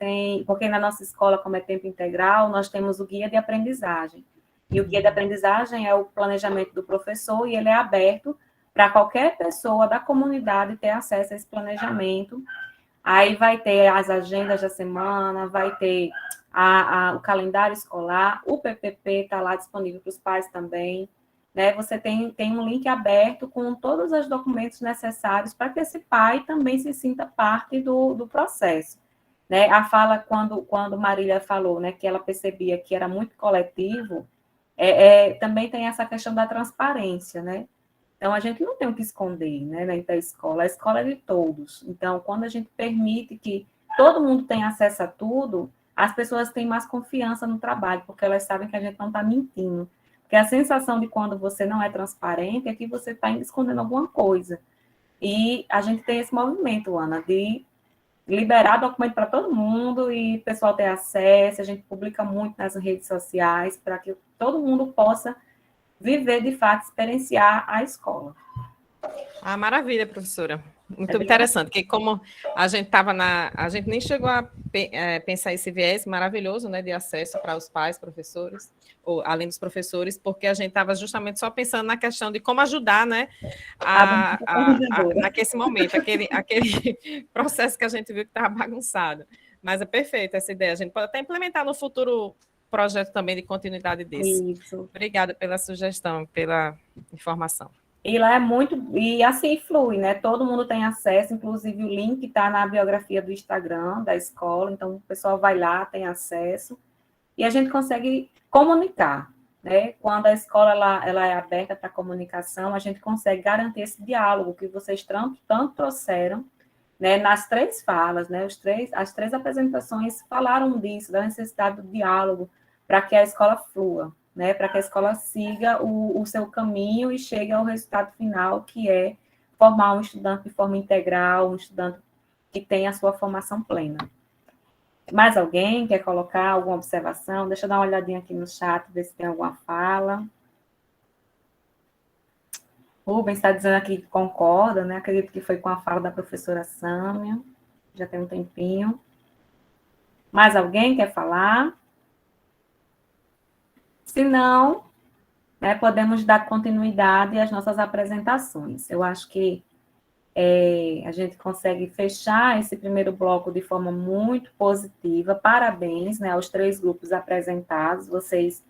porque na nossa escola, como é tempo integral, nós temos o guia de aprendizagem. E o guia de aprendizagem é o planejamento do professor, e ele é aberto para qualquer pessoa da comunidade ter acesso a esse planejamento. Aí vai ter as agendas da semana, vai ter o calendário escolar, o PPP está lá disponível para os pais também, né? Você tem um link aberto com todos os documentos necessários para que esse pai também se sinta parte do processo. Né? A fala, quando Marília falou, né, que ela percebia que era muito coletivo, também tem essa questão da transparência, né? Então, a gente não tem o que esconder, né, na escola. A escola é de todos. Então, quando a gente permite que todo mundo tenha acesso a tudo, as pessoas têm mais confiança no trabalho, porque elas sabem que a gente não está mentindo. Porque a sensação de quando você não é transparente é que você está escondendo alguma coisa. E a gente tem esse movimento, Ana, de liberar documento para todo mundo e o pessoal ter acesso, a gente publica muito nas redes sociais para que todo mundo possa viver, de fato, experienciar a escola. Ah, maravilha, professora. Muito interessante, porque como a gente estava a gente nem chegou a pensar esse viés maravilhoso, né, de acesso para os pais, professores, ou além dos professores, porque a gente estava justamente só pensando na questão de como ajudar, né, naquele momento, aquele processo que a gente viu que estava bagunçado. Mas é perfeito essa ideia. A gente pode até implementar no futuro projeto também de continuidade desse. Isso. Obrigada pela sugestão, pela informação. E lá é muito, e assim flui, né? Todo mundo tem acesso, inclusive o link está na biografia do Instagram da escola, então o pessoal vai lá, tem acesso, e a gente consegue comunicar, né? Quando a escola ela é aberta para comunicação, a gente consegue garantir esse diálogo que vocês tanto trouxeram, né? Nas 3 falas, né? As três apresentações falaram disso, da necessidade do diálogo, para que a escola flua, né, para que a escola siga o seu caminho e chegue ao resultado final, que é formar um estudante de forma integral, um estudante que tenha a sua formação plena. Mais alguém quer colocar alguma observação? Deixa eu dar uma olhadinha aqui no chat, ver se tem alguma fala. Rubens está dizendo aqui que concorda, né? Acredito que foi com a fala da professora Sâmia, já tem um tempinho. Mais alguém quer falar? Se não, né, podemos dar continuidade às nossas apresentações. Eu acho que a gente consegue fechar esse primeiro bloco de forma muito positiva. Parabéns, né, aos 3 grupos apresentados. Vocês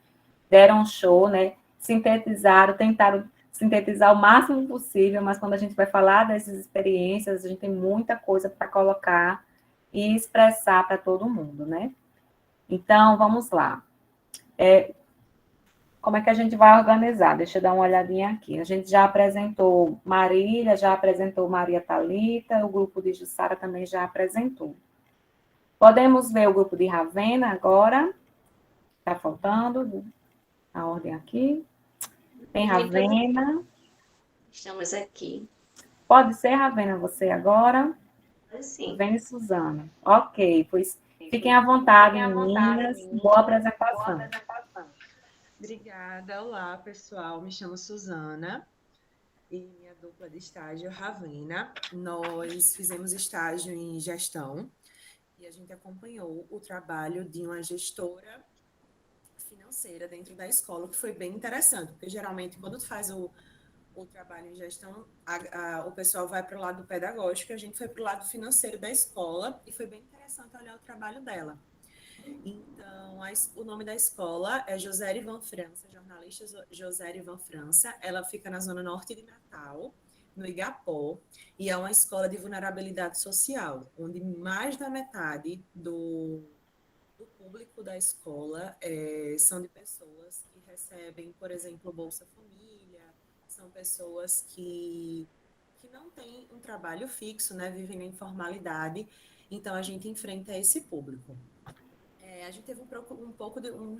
deram um show, né, sintetizaram, tentaram sintetizar o máximo possível, mas quando a gente vai falar dessas experiências, a gente tem muita coisa para colocar e expressar para todo mundo, né? Então, vamos lá. Como é que a gente vai organizar? Deixa eu dar uma olhadinha aqui. A gente já apresentou Marília, já apresentou Maria Thalita, o grupo de Jussara também já apresentou. Podemos ver o grupo de Ravena agora? Está faltando a ordem aqui. Tem Ravena. Estamos aqui. Pode ser, Ravena, você agora? Sim. Ravena e Suzana. Ok, pois fiquem à vontade, meninas. Boa apresentação. Obrigada. Olá, pessoal. Me chamo Suzana e minha dupla de estágio, Ravena. Nós fizemos estágio em gestão e a gente acompanhou o trabalho de uma gestora financeira dentro da escola, o que foi bem interessante, porque geralmente quando tu faz o trabalho em gestão, o pessoal vai para o lado pedagógico, a gente foi para o lado financeiro da escola e foi bem interessante olhar o trabalho dela. Então, o nome da escola é José Ivan França, jornalista José Ivan França. Ela fica na zona norte de Natal, no Igapó, e é uma escola de vulnerabilidade social, onde mais da metade do público da escola são de pessoas que recebem, por exemplo, Bolsa Família, são pessoas que não têm um trabalho fixo, né, vivem na informalidade, então a gente enfrenta esse público. A gente teve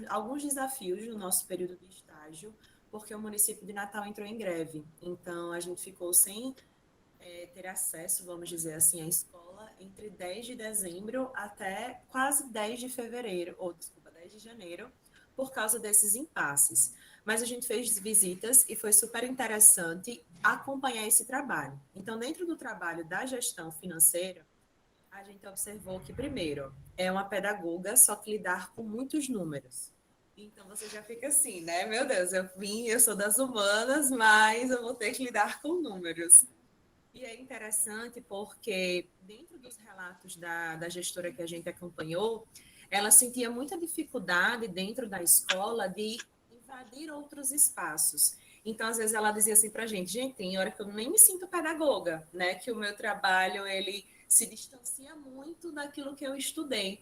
alguns desafios no nosso período de estágio, porque o município de Natal entrou em greve. Então, a gente ficou sem ter acesso, vamos dizer assim, à escola entre 10 de dezembro até quase 10 de fevereiro, 10 de janeiro, por causa desses impasses. Mas a gente fez visitas e foi super interessante acompanhar esse trabalho. Então, dentro do trabalho da gestão financeira, a gente observou que, primeiro, é uma pedagoga, só que lidar com muitos números. Então, você já fica assim, né? Meu Deus, eu sou das humanas, mas eu vou ter que lidar com números. E é interessante porque, dentro dos relatos da gestora que a gente acompanhou, ela sentia muita dificuldade dentro da escola de invadir outros espaços. Então, às vezes, ela dizia assim para a gente, tem hora que eu nem me sinto pedagoga, né? Que o meu trabalho, ele se distancia muito daquilo que eu estudei.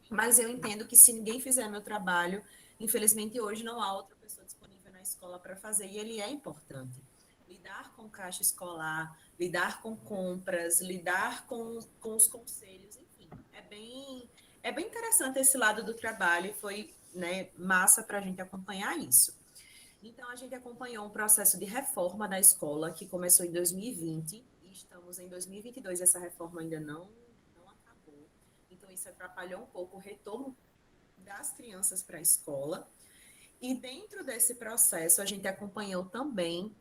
Mas eu entendo que se ninguém fizer meu trabalho, infelizmente hoje não há outra pessoa disponível na escola para fazer, e ele é importante. Lidar com caixa escolar, lidar com compras, lidar com os conselhos, enfim, é bem interessante esse lado do trabalho e foi, né, massa para a gente acompanhar isso. Então, a gente acompanhou um processo de reforma da escola que começou em 2020 e estamos em 2022, essa reforma ainda não acabou. Então, isso atrapalhou um pouco o retorno das crianças para a escola. E dentro desse processo, a gente acompanhou também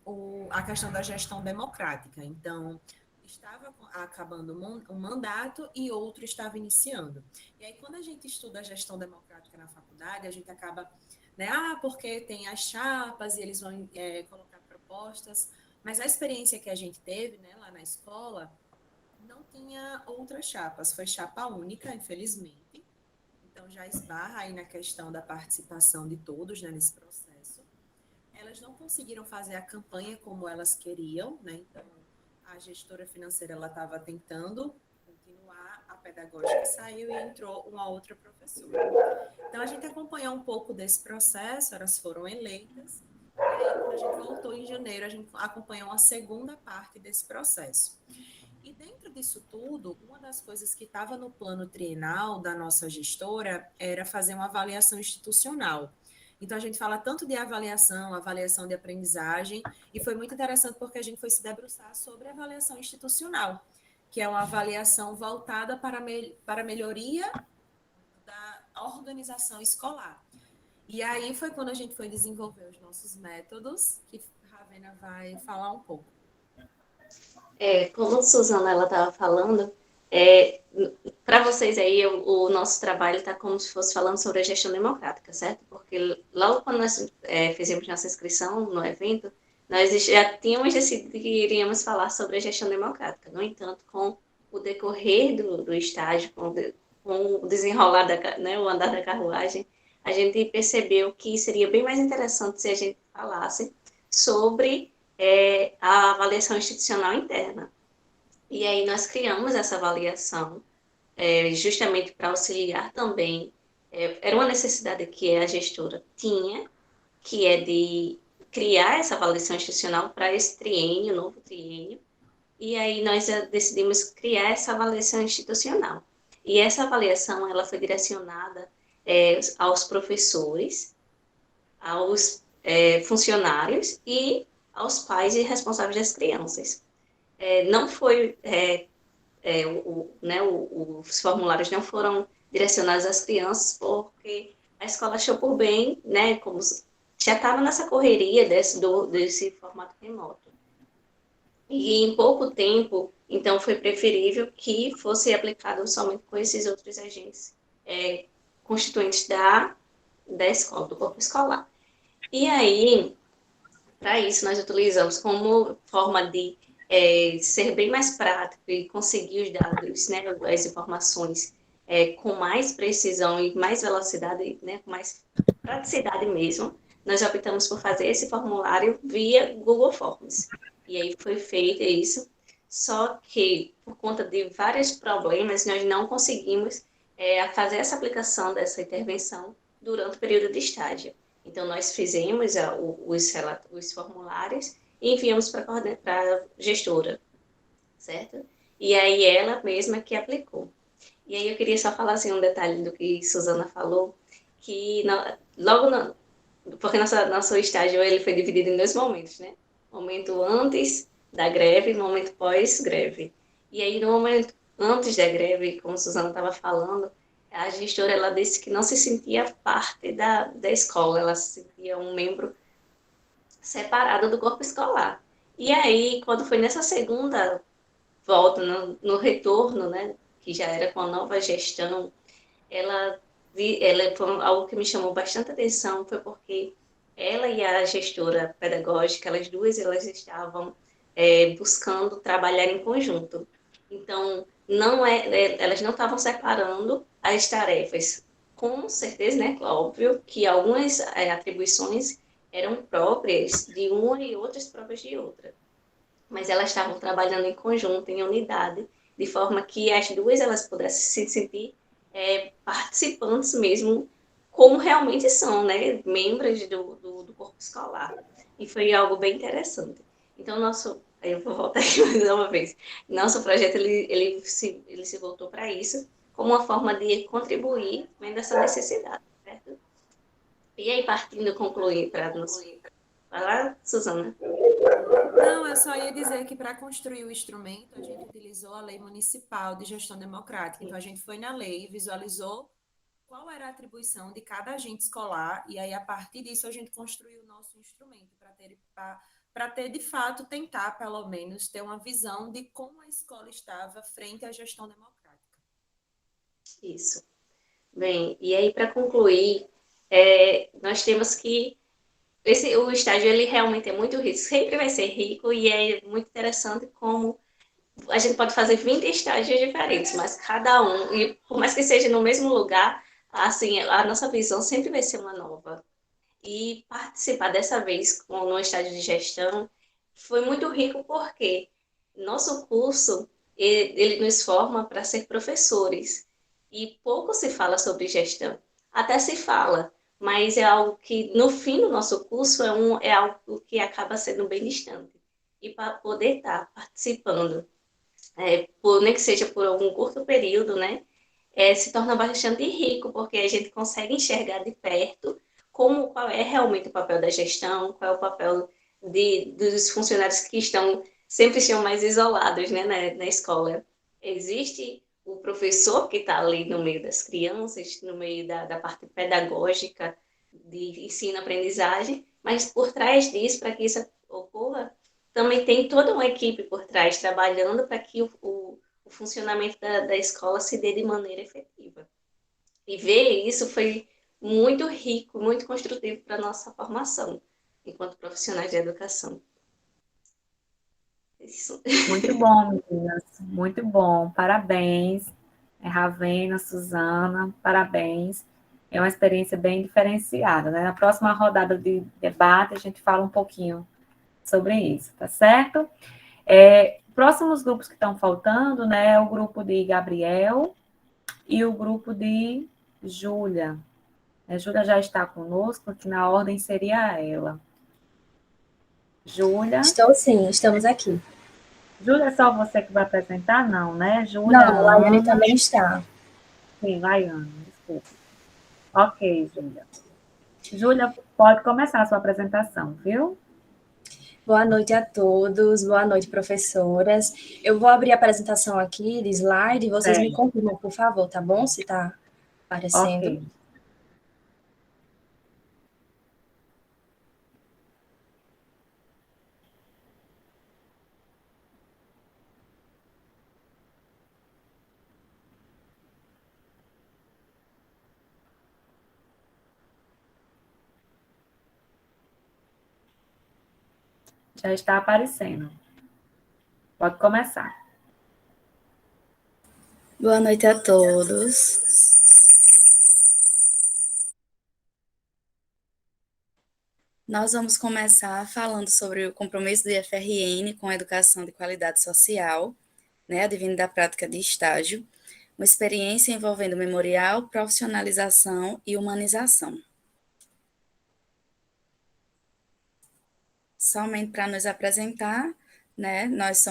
a questão da gestão democrática. Então, estava acabando um mandato e outro estava iniciando. E aí, quando a gente estuda a gestão democrática na faculdade, a gente acaba, né, porque tem as chapas e eles vão colocar propostas, mas a experiência que a gente teve, né, lá na escola, não tinha outras chapas, foi chapa única, infelizmente. Então, já esbarra aí na questão da participação de todos, né, nesse processo. Elas não conseguiram fazer a campanha como elas queriam, né? Então, a gestora financeira ela estava tentando continuar, a pedagógica saiu e entrou uma outra professora. Então, a gente acompanhou um pouco desse processo, elas foram eleitas, e aí, quando a gente voltou em janeiro, a gente acompanhou a segunda parte desse processo. E dentro disso tudo, uma das coisas que estava no plano trienal da nossa gestora era fazer uma avaliação institucional. Então, a gente fala tanto de avaliação de aprendizagem, e foi muito interessante porque a gente foi se debruçar sobre a avaliação institucional, que é uma avaliação voltada para a melhoria da organização escolar. E aí foi quando a gente foi desenvolver os nossos métodos, que Ravena vai falar um pouco. Como a Suzana estava falando, para vocês aí, o nosso trabalho está como se fosse falando sobre a gestão democrática, certo? Porque logo quando nós fizemos nossa inscrição no evento, nós já tínhamos decidido que iríamos falar sobre a gestão democrática. No entanto, com o decorrer do estágio, com o desenrolar, o andar da carruagem, a gente percebeu que seria bem mais interessante se a gente falasse sobre a avaliação institucional interna. E aí nós criamos essa avaliação justamente para auxiliar também. Era uma necessidade que a gestora tinha, que é de criar essa avaliação institucional para esse triênio, novo triênio. E aí nós decidimos criar essa avaliação institucional. E essa avaliação ela foi direcionada aos professores, aos funcionários e aos pais e responsáveis das crianças. Não foi, os formulários não foram direcionados às crianças, porque a escola achou por bem, né, como já estava nessa correria desse formato remoto. E em pouco tempo, então, foi preferível que fosse aplicado somente com esses outros agentes constituintes da escola, do corpo escolar. E aí, para isso, nós utilizamos como forma de ser bem mais prático e conseguir os dados, né, as informações com mais precisão e mais velocidade, né, com mais praticidade mesmo, nós optamos por fazer esse formulário via Google Forms. E aí foi feito isso, só que por conta de vários problemas, nós não conseguimos fazer essa aplicação dessa intervenção durante o período de estágio. Então, nós fizemos os formulários e enviamos para a gestora, certo? E aí, ela mesma que aplicou. E aí, eu queria só falar assim, um detalhe do que Suzana falou, que porque nosso estágio ele foi dividido em 2 momentos, né? Momento antes da greve e momento pós-greve. E aí, no momento antes da greve, como Suzana estava falando, a gestora ela disse que não se sentia parte da escola, ela se sentia um membro separado do corpo escolar. E aí, quando foi nessa segunda volta, no retorno, né, que já era com a nova gestão, ela foi algo que me chamou bastante atenção, foi porque ela e a gestora pedagógica, elas duas, elas estavam buscando trabalhar em conjunto. Então, elas não estavam separando as tarefas. Com certeza, né, óbvio, que algumas atribuições eram próprias de uma e outras próprias de outra. Mas elas estavam trabalhando em conjunto, em unidade, de forma que as duas elas pudessem se sentir participantes mesmo, como realmente são, né, membros do corpo escolar. E foi algo bem interessante. Então, eu vou voltar aqui mais uma vez. Nosso projeto ele se voltou para isso, como uma forma de contribuir vendo essa necessidade, certo? E aí, concluir para Vai lá, Suzana. Não, eu só ia dizer que para construir o instrumento, a gente utilizou a Lei Municipal de Gestão Democrática. Então, a gente foi na lei, visualizou qual era a atribuição de cada agente escolar, e aí, a partir disso, a gente construiu o nosso instrumento para ter, de fato, tentar, pelo menos, ter uma visão de como a escola estava frente à gestão democrática. Isso. Bem, e aí, para concluir, nós temos que o estágio, ele realmente é muito rico, sempre vai ser rico, e é muito interessante como a gente pode fazer 20 estágios diferentes, mas cada um, e por mais que seja no mesmo lugar, assim, a nossa visão sempre vai ser uma nova. E participar dessa vez no estágio de gestão foi muito rico porque nosso curso, ele nos forma para ser professores, e pouco se fala sobre gestão. Até se fala, mas é algo que, no fim do nosso curso, é algo que acaba sendo bem distante. E para poder estar participando, nem que seja por algum curto período, né, se torna bastante rico, porque a gente consegue enxergar de perto qual é realmente o papel da gestão, qual é o papel dos funcionários que sempre estão mais isolados, né, na escola. Existe o professor que está ali no meio das crianças, no meio da parte pedagógica, de ensino-aprendizagem, mas por trás disso, para que isso ocorra, também tem toda uma equipe por trás trabalhando para que o funcionamento da escola se dê de maneira efetiva. E ver isso foi muito rico, muito construtivo para a nossa formação, enquanto profissionais de educação. Isso. Muito bom, meninas, muito bom. Parabéns, Ravena, Suzana, parabéns. É uma experiência bem diferenciada, né? Na próxima rodada de debate, a gente fala um pouquinho sobre isso, tá certo? Próximos grupos que estão faltando, né? É o grupo de Gabriel e o grupo de Júlia. A Júlia já está conosco, porque na ordem seria ela. Júlia. Estou sim, estamos aqui. Júlia, é só você que vai apresentar? Não, né? Júlia. Não, a Laiane também está. Sim, Laiane, desculpa. Ok, Júlia. Júlia, pode começar a sua apresentação, viu? Boa noite a todos, boa noite, professoras. Eu vou abrir a apresentação aqui de slide, vocês me confirmam, por favor, tá bom? Se está aparecendo. Ok. Já está aparecendo. Pode começar. Boa noite a todos. Nós vamos começar falando sobre o compromisso do IFRN com a educação de qualidade social, né, advindo da prática de estágio, uma experiência envolvendo memorial, profissionalização e humanização. Somente para nos apresentar, né, nós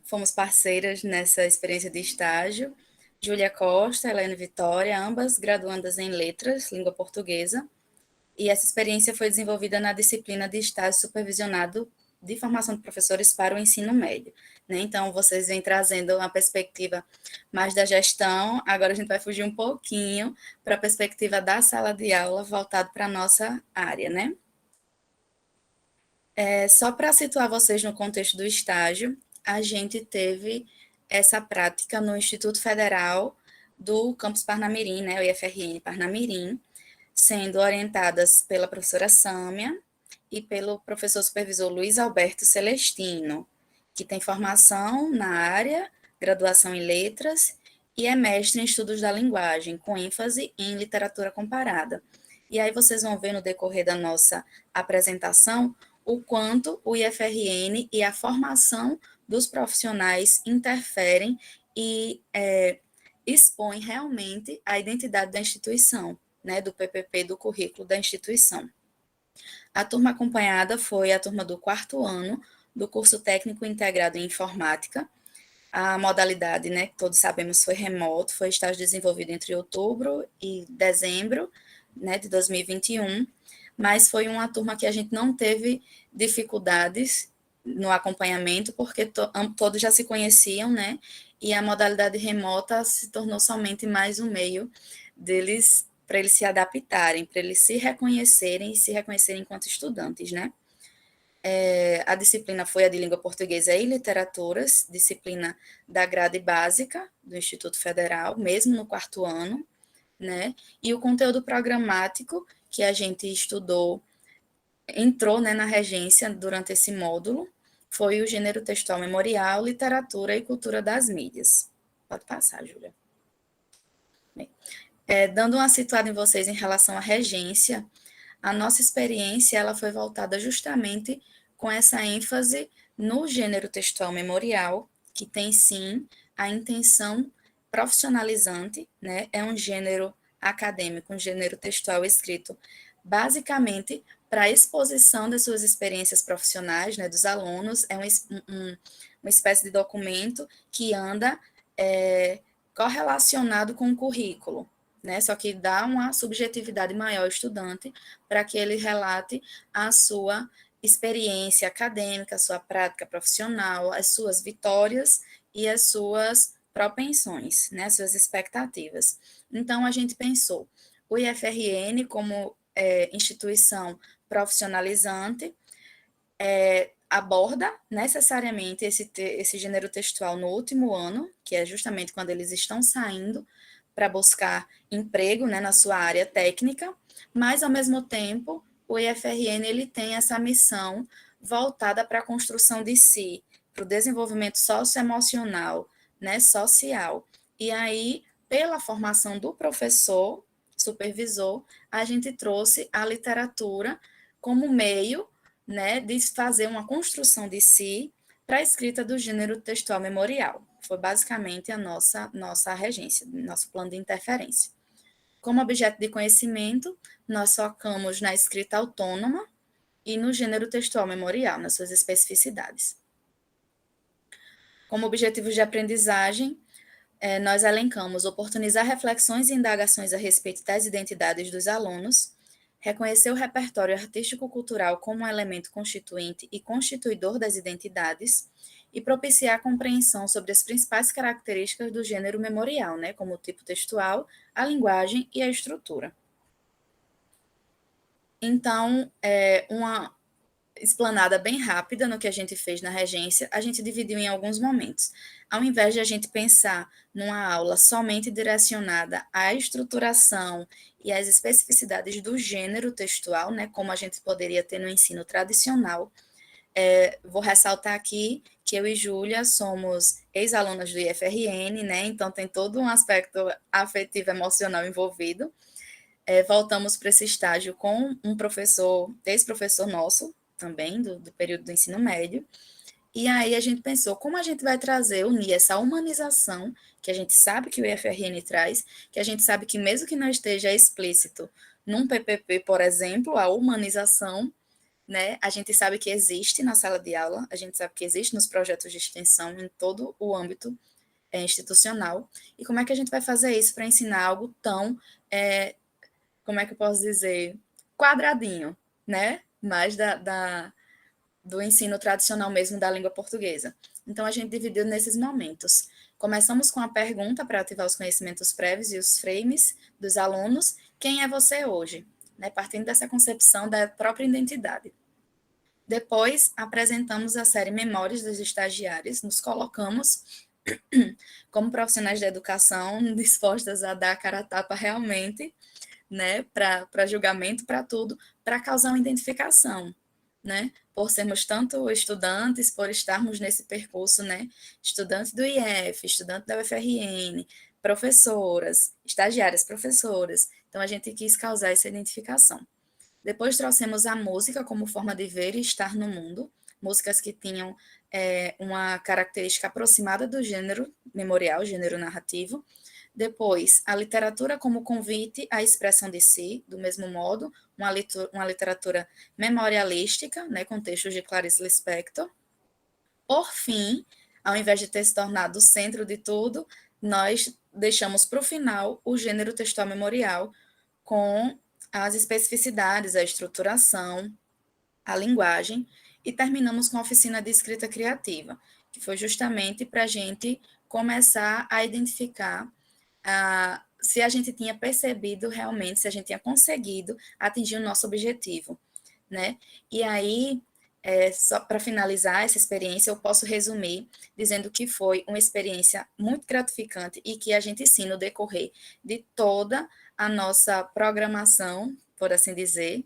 fomos parceiras nessa experiência de estágio, Júlia Costa, Helene Vitória, ambas graduandas em Letras, Língua Portuguesa, e essa experiência foi desenvolvida na disciplina de estágio supervisionado de formação de professores para o ensino médio, né? Então, vocês vêm trazendo uma perspectiva mais da gestão, agora a gente vai fugir um pouquinho para a perspectiva da sala de aula, voltado para a nossa área, né? Só para situar vocês no contexto do estágio, a gente teve essa prática no Instituto Federal do Campus Parnamirim, né, o IFRN Parnamirim, sendo orientadas pela professora Sâmia e pelo professor supervisor Luiz Alberto Celestino, que tem formação na área, graduação em letras e é mestre em estudos da linguagem, com ênfase em literatura comparada. E aí vocês vão ver no decorrer da nossa apresentação o quanto o IFRN e a formação dos profissionais interferem e expõem realmente a identidade da instituição, né, do PPP, do currículo da instituição. A turma acompanhada foi a turma do 4º ano do curso técnico integrado em informática. A modalidade, né, que todos sabemos, foi remoto, foi estágio desenvolvido entre outubro e dezembro, né, de 2021, mas foi uma turma que a gente não teve dificuldades no acompanhamento, porque todos já se conheciam, né? E a modalidade remota se tornou somente mais um meio deles, para eles se adaptarem, para eles se reconhecerem e se reconhecerem enquanto estudantes, né? A disciplina foi a de Língua Portuguesa e Literaturas, disciplina da grade básica do Instituto Federal, mesmo no 4º ano, né? E o conteúdo programático que a gente estudou, entrou, né, na regência durante esse módulo, foi o gênero textual memorial, literatura e cultura das mídias. Pode passar, Júlia. Bem, dando uma situada em vocês em relação à regência, a nossa experiência ela foi voltada justamente com essa ênfase no gênero textual memorial, que tem, sim, a intenção profissionalizante, né? É um gênero acadêmico, um gênero textual escrito basicamente para a exposição das suas experiências profissionais, né, dos alunos. É uma espécie de documento que anda correlacionado com o currículo, né? Só que dá uma subjetividade maior ao estudante para que ele relate a sua experiência acadêmica, a sua prática profissional, as suas vitórias e as suas propensões, né? As suas expectativas. Então, a gente pensou o IFRN como instituição profissionalizante, aborda necessariamente esse gênero textual no último ano, que é justamente quando eles estão saindo para buscar emprego, né, na sua área técnica, mas, ao mesmo tempo, o IFRN ele tem essa missão voltada para a construção de si, para o desenvolvimento socioemocional, né, social. E aí, pela formação do professor, supervisor, a gente trouxe a literatura como meio, né, de fazer uma construção de si para a escrita do gênero textual memorial. Foi basicamente a nossa regência, nosso plano de interferência. Como objeto de conhecimento, nós focamos na escrita autônoma e no gênero textual memorial, nas suas especificidades. Como objetivos de aprendizagem, nós elencamos oportunizar reflexões e indagações a respeito das identidades dos alunos, reconhecer o repertório artístico-cultural como um elemento constituinte e constituidor das identidades e propiciar a compreensão sobre as principais características do gênero memorial, né, como o tipo textual, a linguagem e a estrutura. Então, uma explanada bem rápida no que a gente fez na regência, a gente dividiu em alguns momentos. Ao invés de a gente pensar numa aula somente direcionada à estruturação e às especificidades do gênero textual, né, como a gente poderia ter no ensino tradicional, vou ressaltar aqui que eu e Júlia somos ex-alunas do IFRN, né, então tem todo um aspecto afetivo emocional envolvido. Voltamos para esse estágio com um professor, ex-professor nosso, também, do período do ensino médio, e aí a gente pensou, como a gente vai unir essa humanização, que a gente sabe que o IFRN traz, que a gente sabe que mesmo que não esteja explícito num PPP, por exemplo, a humanização, né, a gente sabe que existe na sala de aula, a gente sabe que existe nos projetos de extensão, em todo o âmbito institucional, e como é que a gente vai fazer isso para ensinar algo tão, como é que eu posso dizer, quadradinho, né, mais do ensino tradicional mesmo da língua portuguesa. Então, a gente dividiu nesses momentos. Começamos com a pergunta para ativar os conhecimentos prévios e os frames dos alunos. Quem é você hoje? Né, partindo dessa concepção da própria identidade. Depois, apresentamos a série Memórias dos Estagiários, nos colocamos como profissionais da educação, dispostas a dar a cara a tapa realmente, né, para julgamento, para tudo, para causar uma identificação, né, por sermos tanto estudantes, por estarmos nesse percurso, né, estudante do IF, estudante da UFRN, professoras, estagiárias, professoras, então a gente quis causar essa identificação. Depois trouxemos a música como forma de ver e estar no mundo, músicas que tinham uma característica aproximada do gênero memorial, gênero narrativo. Depois, a literatura como convite à expressão de si, do mesmo modo, uma literatura memorialística, né, com textos de Clarice Lispector. Por fim, ao invés de ter se tornado o centro de tudo, nós deixamos para o final o gênero textual memorial com as especificidades, a estruturação, a linguagem, e terminamos com a oficina de escrita criativa, que foi justamente para a gente começar a identificar se a gente tinha percebido realmente, se a gente tinha conseguido atingir o nosso objetivo, né? E aí, só para finalizar essa experiência, eu posso resumir dizendo que foi uma experiência muito gratificante e que a gente, sim, no decorrer de toda a nossa programação, por assim dizer,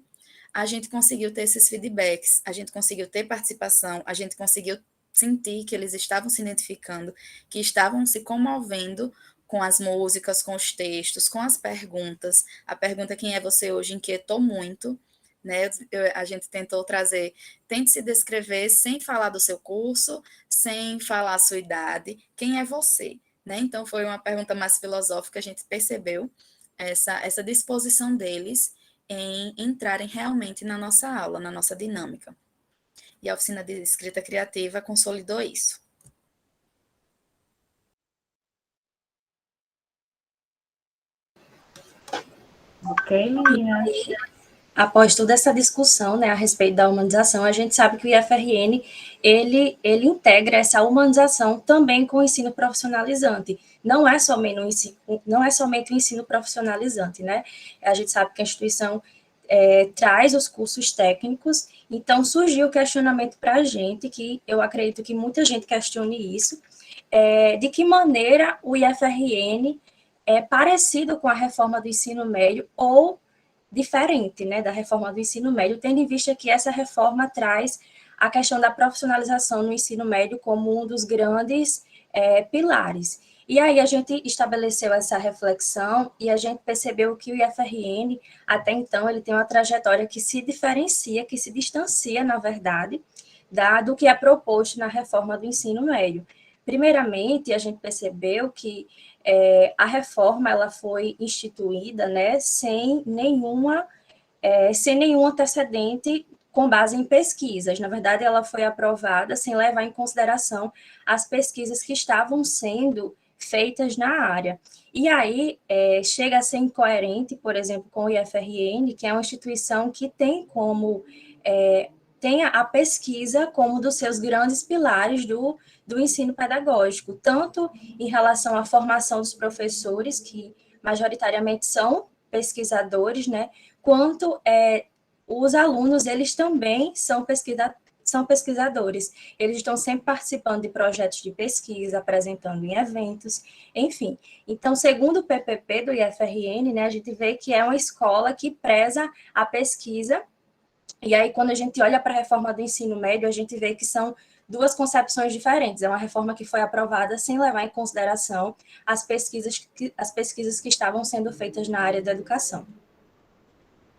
a gente conseguiu ter esses feedbacks, a gente conseguiu ter participação, a gente conseguiu sentir que eles estavam se identificando, que estavam se comovendo com as músicas, com os textos, com as perguntas. A pergunta "Quem é você hoje?" inquietou muito, né? A gente tentou trazer, tente se descrever sem falar do seu curso, sem falar a sua idade, quem é você? Né? Então, foi uma pergunta mais filosófica, a gente percebeu essa disposição deles em entrarem realmente na nossa aula, na nossa dinâmica. E a oficina de escrita criativa consolidou isso. Ok, meninas? Após toda essa discussão, né, a respeito da humanização, a gente sabe que o IFRN, ele integra essa humanização também com o ensino profissionalizante. Não é somente o ensino profissionalizante, né? A gente sabe que a instituição traz os cursos técnicos, então surgiu o questionamento para a gente, que eu acredito que muita gente questione isso, de que maneira o IFRN é parecido com a reforma do ensino médio ou diferente, né, da reforma do ensino médio, tendo em vista que essa reforma traz a questão da profissionalização no ensino médio como um dos grandes pilares. E aí a gente estabeleceu essa reflexão e a gente percebeu que o IFRN, até então, ele tem uma trajetória que se diferencia, que se distancia, na verdade, do que é proposto na reforma do ensino médio. Primeiramente, a gente percebeu que a reforma ela foi instituída, né, sem nenhum antecedente com base em pesquisas. Na verdade, ela foi aprovada sem levar em consideração as pesquisas que estavam sendo feitas na área. E aí, chega a ser incoerente, por exemplo, com o IFRN, que é uma instituição que tem a pesquisa como um dos seus grandes pilares do ensino pedagógico, tanto em relação à formação dos professores, que majoritariamente são pesquisadores, né, quanto os alunos, eles também são pesquisadores. Eles estão sempre participando de projetos de pesquisa, apresentando em eventos, enfim. Então, segundo o PPP do IFRN, né, a gente vê que é uma escola que preza a pesquisa. E aí, quando a gente olha para a reforma do ensino médio, a gente vê que são duas concepções diferentes. É uma reforma que foi aprovada sem levar em consideração as pesquisas que estavam sendo feitas na área da educação.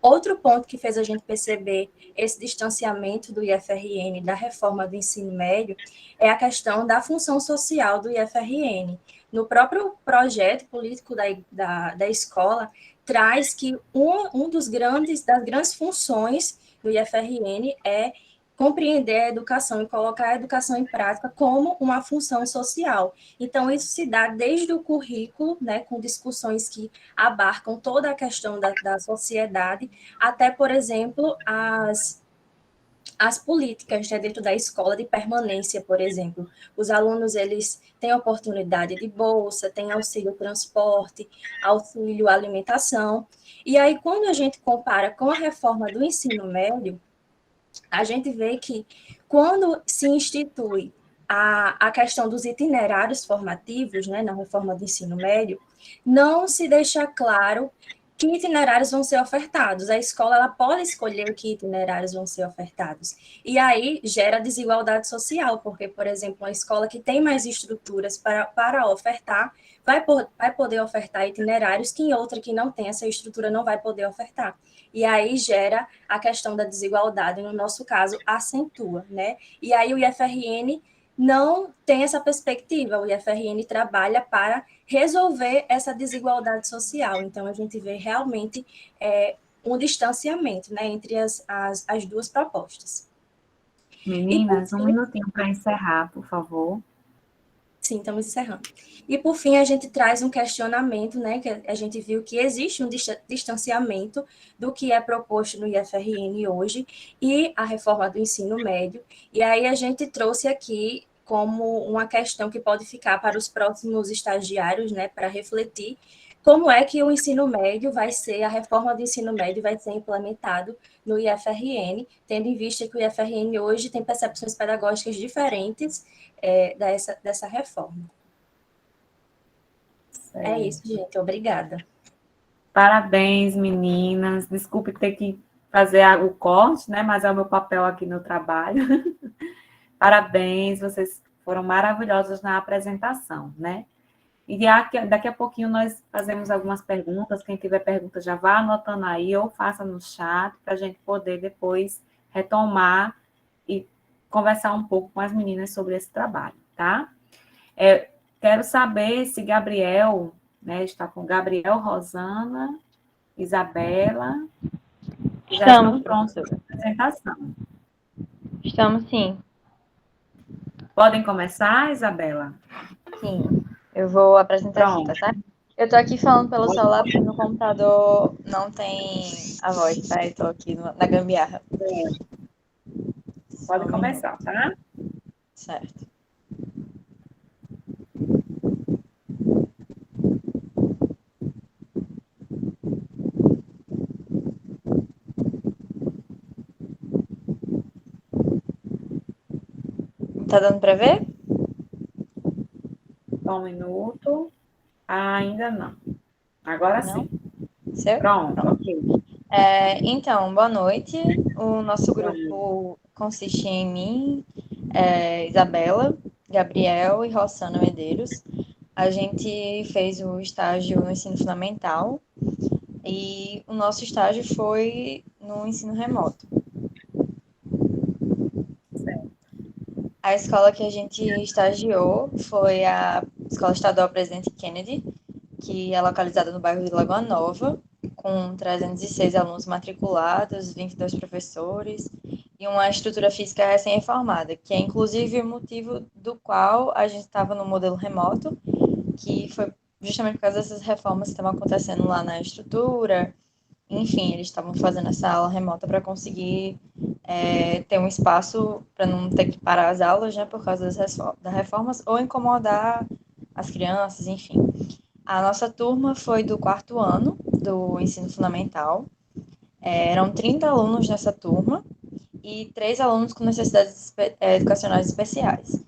Outro ponto que fez a gente perceber esse distanciamento do IFRN da reforma do ensino médio é a questão da função social do IFRN. No próprio projeto político da escola, traz que das grandes funções do IFRN é compreender a educação e colocar a educação em prática como uma função social. Então, isso se dá desde o currículo, né, com discussões que abarcam toda a questão da sociedade, até, por exemplo, as políticas, né, dentro da escola de permanência, por exemplo. Os alunos, eles têm oportunidade de bolsa, têm auxílio transporte, auxílio alimentação. E aí, quando a gente compara com a reforma do ensino médio, a gente vê que quando se institui a questão dos itinerários formativos, né, na reforma do ensino médio, não se deixa claro que itinerários vão ser ofertados. A escola ela pode escolher que itinerários vão ser ofertados. E aí gera desigualdade social, porque, por exemplo, uma escola que tem mais estruturas para ofertar, vai poder ofertar itinerários que em outra que não tem essa estrutura não vai poder ofertar. E aí gera a questão da desigualdade, no nosso caso, acentua, né? E aí o IFRN não tem essa perspectiva, o IFRN trabalha para resolver essa desigualdade social. Então, a gente vê realmente um distanciamento, né, entre as duas propostas. Meninas, um minutinho para encerrar, por favor. Sim, estamos encerrando. E, por fim, a gente traz um questionamento, né, que a gente viu que existe um distanciamento do que é proposto no IFRN hoje e a reforma do ensino médio. E aí a gente trouxe aqui como uma questão que pode ficar para os próximos estagiários, né, para refletir como é que o ensino médio vai ser, a reforma do ensino médio vai ser implementado no IFRN, tendo em vista que o IFRN hoje tem percepções pedagógicas diferentes dessa reforma. É isso, gente. Obrigada. Parabéns, meninas. Desculpe ter que fazer o corte, né? Mas é o meu papel aqui no trabalho. Parabéns, vocês foram maravilhosas na apresentação, né? E daqui a pouquinho nós fazemos algumas perguntas. Quem tiver perguntas já vá anotando aí ou faça no chat para a gente poder depois retomar e conversar um pouco com as meninas sobre esse trabalho, tá? Quero saber se Gabriel, né, está com Gabriel, Rosana, Isabela, já estão prontos para a apresentação. Estamos sim. Podem começar, Isabela? Sim, eu vou apresentar aqui, tá Pronto. certo? Eu estou aqui falando pelo celular porque no computador não tem a voz, tá? Eu estou aqui na gambiarra. Pode começar, tá? Certo. Tá dando para ver? Só um minuto. Ainda não. Agora Não? sim. Seu? Pronto, ok. Então, boa noite. O nosso grupo consiste em mim, Isabela, Gabriel e Rossana Medeiros. A gente fez o estágio no ensino fundamental e o nosso estágio foi no ensino remoto. A escola que a gente estagiou foi a Escola Estadual Presidente Kennedy, que é localizada no bairro de Lagoa Nova, com 306 alunos matriculados, 22 professores e uma estrutura física recém-reformada, que é inclusive o motivo do qual a gente estava no modelo remoto, que foi justamente por causa dessas reformas que estavam acontecendo lá na estrutura. Enfim, eles estavam fazendo essa aula remota para conseguir ter um espaço para não ter que parar as aulas, né, por causa das reformas, ou incomodar as crianças, enfim. A nossa turma foi do 4º ano do ensino fundamental. Eram 30 alunos nessa turma e 3 alunos com necessidades educacionais especiais,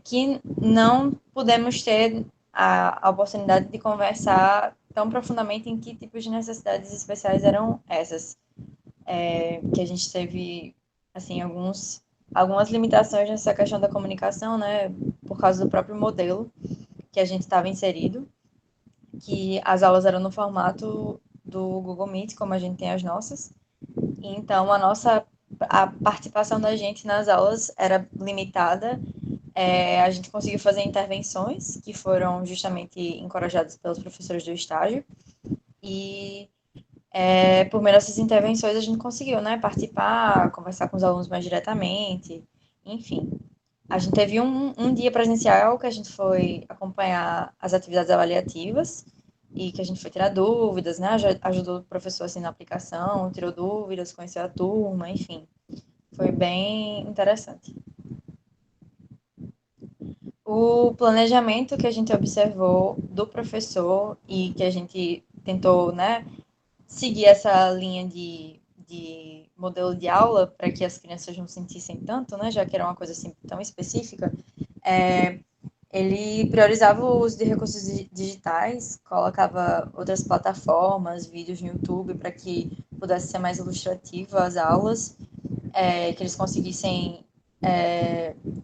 que não pudemos ter a oportunidade de conversar tão profundamente em que tipos de necessidades especiais eram essas, que a gente teve, assim, algumas limitações nessa questão da comunicação, né, por causa do próprio modelo que a gente estava inserido, que as aulas eram no formato do Google Meet, como a gente tem as nossas. Então, a participação da gente nas aulas era limitada. A gente conseguiu fazer intervenções que foram justamente encorajadas pelos professores do estágio. E por meio dessas intervenções a gente conseguiu, né, participar, conversar com os alunos mais diretamente, enfim. A gente teve um dia presencial que a gente foi acompanhar as atividades avaliativas e que a gente foi tirar dúvidas, né? Ajudou o professor assim na aplicação, tirou dúvidas, conheceu a turma, enfim. Foi bem interessante. O planejamento que a gente observou do professor e que a gente tentou, né, seguir essa linha de modelo de aula para que as crianças não sentissem tanto, né, já que era uma coisa assim tão específica, ele priorizava o uso de recursos digitais, colocava outras plataformas, vídeos no YouTube para que pudesse ser mais ilustrativo as aulas, que eles conseguissem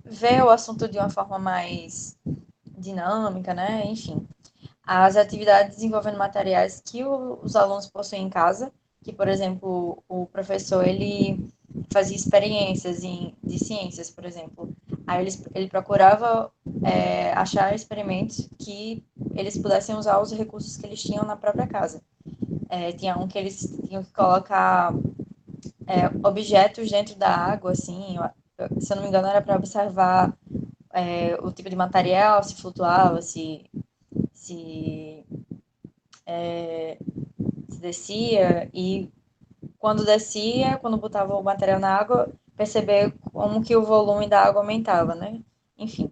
ver o assunto de uma forma mais dinâmica, né, enfim. As atividades envolvendo materiais que os alunos possuem em casa, que, por exemplo, o professor, ele fazia experiências de ciências, por exemplo. Aí ele procurava achar experimentos que eles pudessem usar os recursos que eles tinham na própria casa. Tinha um que eles tinham que colocar objetos dentro da água, assim, se eu não me engano, era para observar o tipo de material, se flutuava, se descia, e quando descia, quando botava o material na água, perceber como que o volume da água aumentava, né? Enfim,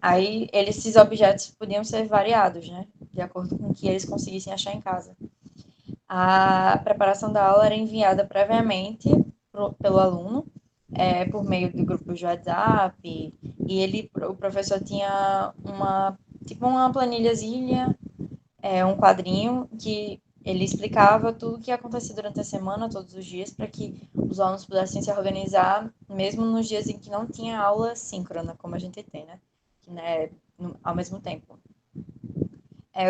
aí esses objetos podiam ser variados, né? De acordo com o que eles conseguissem achar em casa. A preparação da aula era enviada previamente pelo aluno, por meio de grupos de WhatsApp, e o professor tinha uma planilhazinha, um quadrinho que ele explicava tudo o que acontecia durante a semana, todos os dias, para que os alunos pudessem se organizar, mesmo nos dias em que não tinha aula síncrona, como a gente tem, né? Que, né, ao mesmo tempo.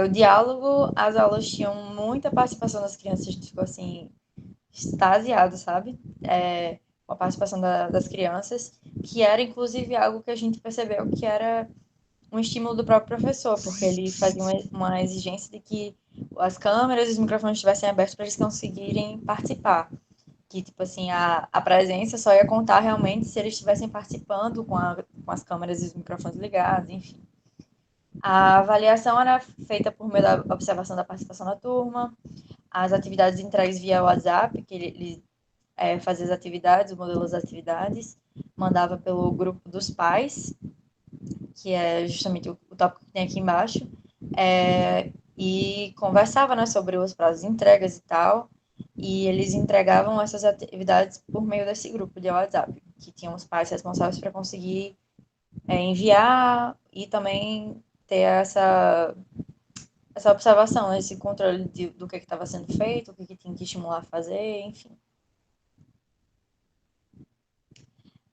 O diálogo, as aulas tinham muita participação das crianças, a gente ficou assim, extasiado, sabe? Com a participação das crianças, que era inclusive algo que a gente percebeu que era um estímulo do próprio professor, porque ele fazia uma exigência de que as câmeras e os microfones estivessem abertos para eles conseguirem participar. Que, tipo assim, a presença só ia contar realmente se eles estivessem participando com as câmeras e os microfones ligados, enfim. A avaliação era feita por meio da observação da participação da turma, as atividades entregues via WhatsApp, que ele fazia as atividades, o modelo das atividades, mandava pelo grupo dos pais, que é justamente o tópico que tem aqui embaixo, e conversava, né, sobre os prazos de entregas e tal, e eles entregavam essas atividades por meio desse grupo de WhatsApp, que tinham os pais responsáveis para conseguir enviar e também ter essa observação, esse controle do que estava sendo feito, o que tinha que estimular a fazer, enfim.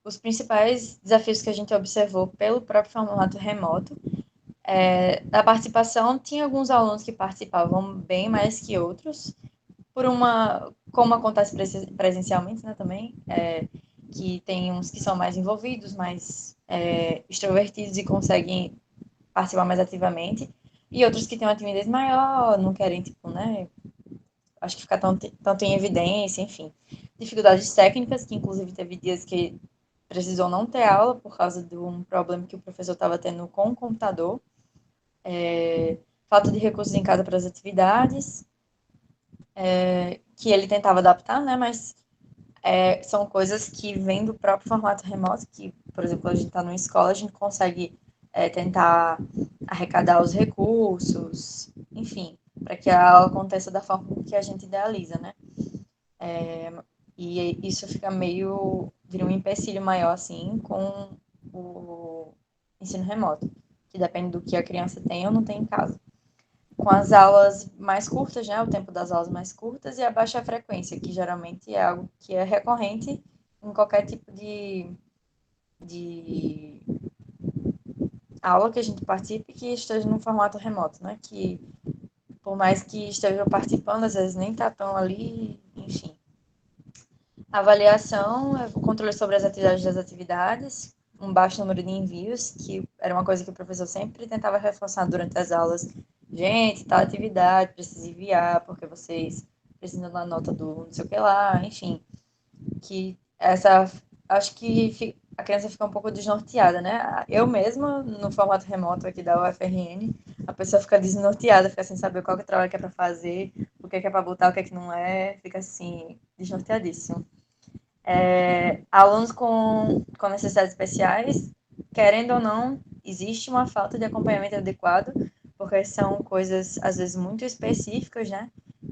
Os principais desafios que a gente observou pelo próprio formato remoto, da participação, tinha alguns alunos que participavam bem mais que outros, como acontece presencialmente, né, também, que tem uns que são mais envolvidos, mais extrovertidos e conseguem participar mais ativamente, e outros que têm uma timidez maior, não querem, tipo, né, acho que ficar tanto em evidência, enfim. Dificuldades técnicas, que inclusive teve dias que precisou não ter aula por causa de um problema que o professor estava tendo com o computador, falta de recursos em casa para as atividades, que ele tentava adaptar, né, mas são coisas que vêm do próprio formato remoto, que, por exemplo, a gente está numa escola, a gente consegue tentar arrecadar os recursos, enfim, para que a aula aconteça da forma que a gente idealiza, né? E isso vira um empecilho maior, assim, com o ensino remoto, que depende do que a criança tem ou não tem em casa. Com as aulas mais curtas, né, o tempo das aulas mais curtas, e a baixa frequência, que geralmente é algo que é recorrente em qualquer tipo de aula que a gente participe que esteja no formato remoto, né, que por mais que estejam participando, às vezes nem tá tão ali, enfim. A avaliação, o controle sobre as atividades das atividades, um baixo número de envios, que era uma coisa que o professor sempre tentava reforçar durante as aulas. Gente, tal atividade precisa enviar, porque vocês precisam da nota do não sei o que lá, enfim. Acho que a criança fica um pouco desnorteada, né? Eu mesma, no formato remoto aqui da UFRN, a pessoa fica desnorteada, fica sem saber qual que é o trabalho que é para fazer, o que é para botar, o que é que não é, fica assim, desnorteadíssimo. Alunos com necessidades especiais, querendo ou não, existe uma falta de acompanhamento adequado, porque são coisas, às vezes, muito específicas, né,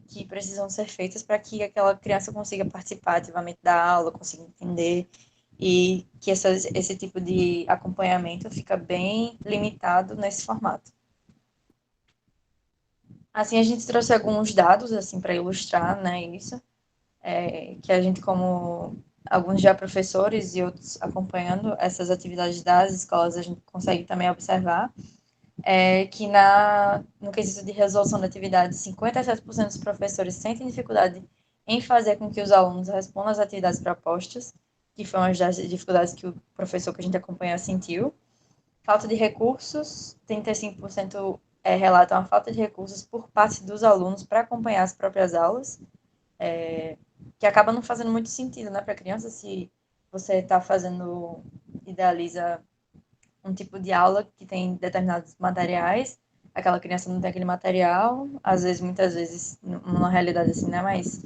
que precisam ser feitas para que aquela criança consiga participar ativamente da aula, consiga entender, e que esse tipo de acompanhamento fica bem limitado nesse formato. Assim, a gente trouxe alguns dados, assim, para ilustrar, né, isso, que a gente, como alguns já professores e outros acompanhando essas atividades das escolas, a gente consegue também observar que no quesito de resolução de atividades, 57% dos professores sentem dificuldade em fazer com que os alunos respondam às atividades propostas, que foi uma das dificuldades que o professor que a gente acompanha sentiu. Falta de recursos, 35% relatam a falta de recursos por parte dos alunos para acompanhar as próprias aulas, que acaba não fazendo muito sentido, né, para a criança, se você está idealiza um tipo de aula que tem determinados materiais, aquela criança não tem aquele material, às vezes, muitas vezes, numa realidade assim, né, mas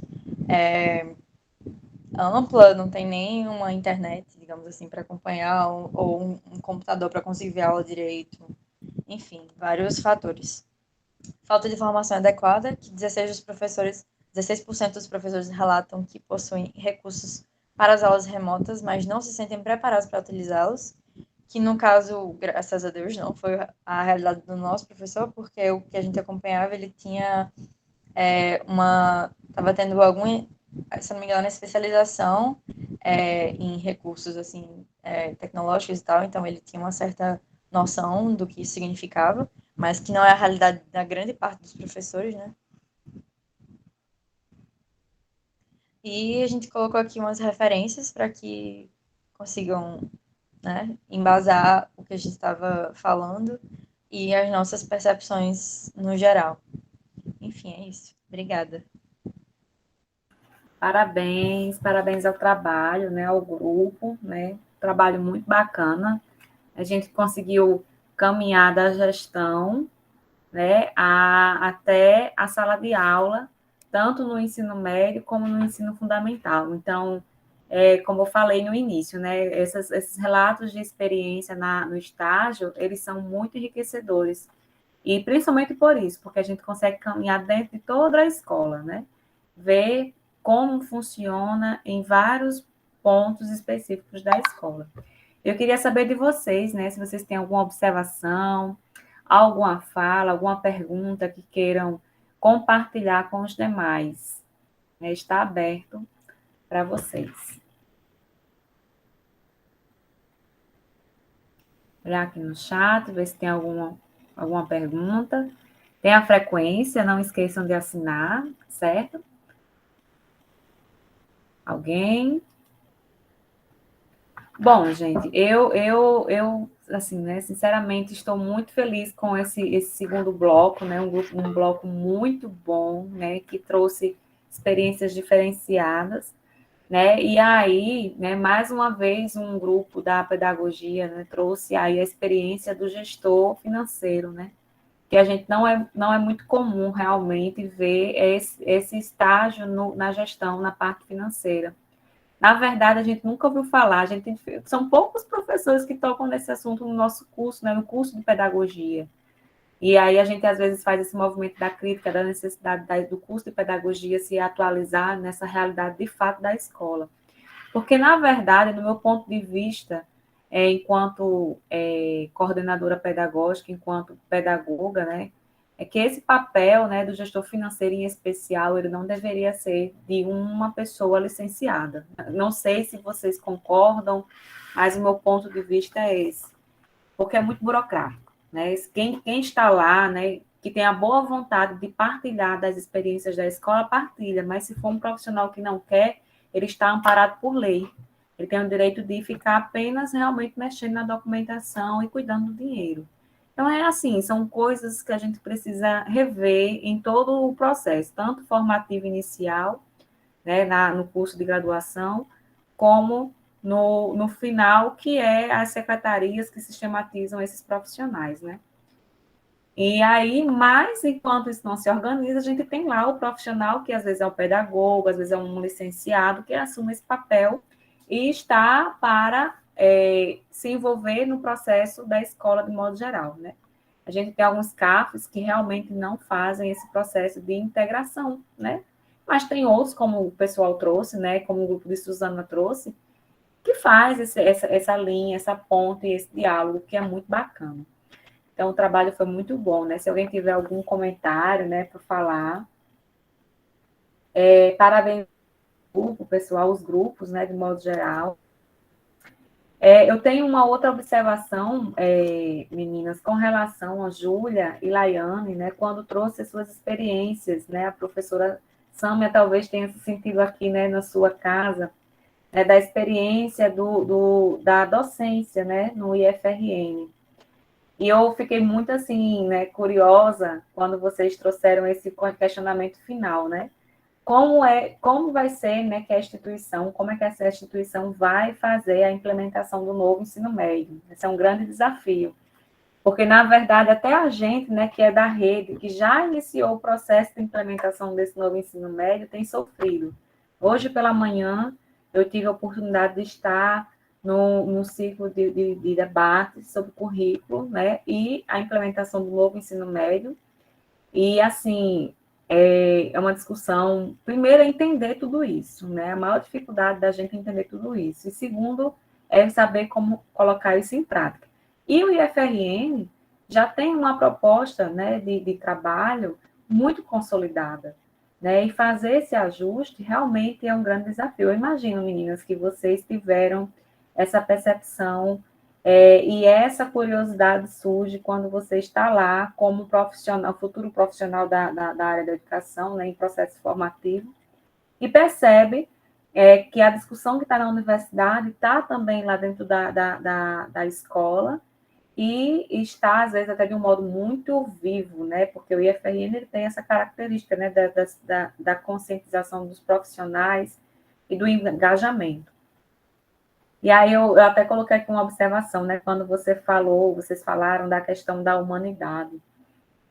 ampla, não tem nem uma internet, digamos assim, para acompanhar, ou um computador para conseguir ver a aula direito, enfim, vários fatores. Falta de formação adequada, que 16% dos professores relatam que possuem recursos para as aulas remotas, mas não se sentem preparados para utilizá-los, que no caso, graças a Deus, não foi a realidade do nosso professor, porque o que a gente acompanhava, ele tinha estava tendo algum, se não me engano, especialização em recursos assim tecnológicos e tal, então ele tinha uma certa noção do que isso significava, mas que não é a realidade da grande parte dos professores, né? E a gente colocou aqui umas referências para que consigam, né, embasar o que a gente estava falando e as nossas percepções no geral. Enfim, é isso. Obrigada. Parabéns, parabéns ao trabalho, né, ao grupo, né, trabalho muito bacana. A gente conseguiu caminhar da gestão, né, até a sala de aula, tanto no ensino médio como no ensino fundamental. Então, como eu falei no início, né, esses relatos de experiência no estágio, eles são muito enriquecedores. E principalmente por isso, porque a gente consegue caminhar dentro de toda a escola, né? Ver como funciona em vários pontos específicos da escola. Eu queria saber de vocês, né, se vocês têm alguma observação, alguma fala, alguma pergunta que queiram compartilhar com os demais. Né, está aberto para vocês. Olhar aqui no chat, ver se tem alguma pergunta. Tem a frequência, não esqueçam de assinar, certo? Alguém? Bom, gente, eu assim, né, sinceramente, estou muito feliz com esse segundo bloco, né, um bloco muito bom, né, que trouxe experiências diferenciadas, né, e aí, né, mais uma vez, um grupo da pedagogia, né, trouxe aí a experiência do gestor financeiro, né, que a gente não é muito comum realmente ver esse estágio na gestão, na parte financeira. Na verdade, a gente nunca ouviu falar, são poucos professores que tocam nesse assunto no nosso curso, né, no curso de pedagogia. E aí a gente, às vezes, faz esse movimento da crítica, da necessidade do curso de pedagogia se atualizar nessa realidade de fato da escola. Porque, na verdade, no meu ponto de vista, enquanto coordenadora pedagógica, enquanto pedagoga, né, é que esse papel, né, do gestor financeiro em especial, ele não deveria ser de uma pessoa licenciada. Não sei se vocês concordam, mas o meu ponto de vista é esse, porque é muito burocrático, né? Quem está lá, né, que tem a boa vontade de partilhar das experiências da escola, partilha, mas se for um profissional que não quer, ele está amparado por lei. Ele tem o direito de ficar apenas realmente mexendo na documentação e cuidando do dinheiro. Então, é assim, são coisas que a gente precisa rever em todo o processo, tanto formativo inicial, né, no curso de graduação, como no final, que é as secretarias que sistematizam esses profissionais, né? E aí, mas enquanto isso não se organiza, a gente tem lá o profissional, que às vezes é o pedagogo, às vezes é um licenciado, que assume esse papel e está para se envolver no processo da escola de modo geral, né? A gente tem alguns CAFs que realmente não fazem esse processo de integração, né? Mas tem outros, como o pessoal trouxe, né? Como o grupo de Suzana trouxe, que faz essa linha, essa ponte, esse diálogo, que é muito bacana. Então, o trabalho foi muito bom, né? Se alguém tiver algum comentário, né, para falar. Parabéns ao grupo, pessoal, os grupos, né, de modo geral. Eu tenho uma outra observação, meninas, com relação a Júlia e Laiane, né, quando trouxe as suas experiências, né, a professora Sâmia talvez tenha se sentido aqui, né, na sua casa, né, da experiência da docência, né, no IFRN. E eu fiquei muito, assim, né, curiosa quando vocês trouxeram esse questionamento final, né? como vai ser, né, que a instituição, como é que essa instituição vai fazer a implementação do novo ensino médio. Esse é um grande desafio. Porque, na verdade, até a gente, né, que é da rede, que já iniciou o processo de implementação desse novo ensino médio, tem sofrido. Hoje, pela manhã, eu tive a oportunidade de estar num ciclo de debate sobre o currículo, né, e a implementação do novo ensino médio. E, assim, é uma discussão, primeiro, é entender tudo isso, né, a maior dificuldade da gente é entender tudo isso. E, segundo, é saber como colocar isso em prática. E o IFRN já tem uma proposta, né, de trabalho muito consolidada, né, e fazer esse ajuste realmente é um grande desafio. Eu imagino, meninas, que vocês tiveram essa percepção e essa curiosidade surge quando você está lá como profissional, futuro profissional da área da educação, né, em processo formativo, e percebe que a discussão que está na universidade está também lá dentro da escola, e está, às vezes, até de um modo muito vivo, né? Porque o IFRN ele tem essa característica, né, da conscientização dos profissionais e do engajamento. E aí eu até coloquei aqui uma observação, né? Quando vocês falaram da questão da humanidade,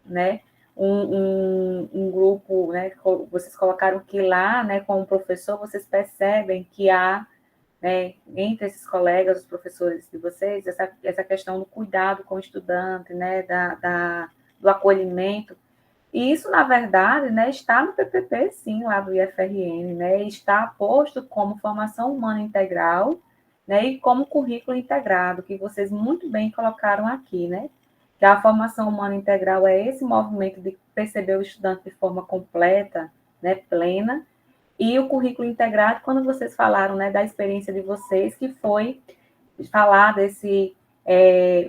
né? Um grupo, né? Vocês colocaram que lá, né, como professor, vocês percebem que há, né, entre esses colegas, os professores de vocês, essa questão do cuidado com o estudante, né, do acolhimento. E isso, na verdade, né, está no PPP, sim, lá do IFRN, né, está posto como formação humana integral, né, e como currículo integrado, que vocês muito bem colocaram aqui, né, que a formação humana integral é esse movimento de perceber o estudante de forma completa, né, plena, e o currículo integrado, quando vocês falaram, né, da experiência de vocês, que foi falar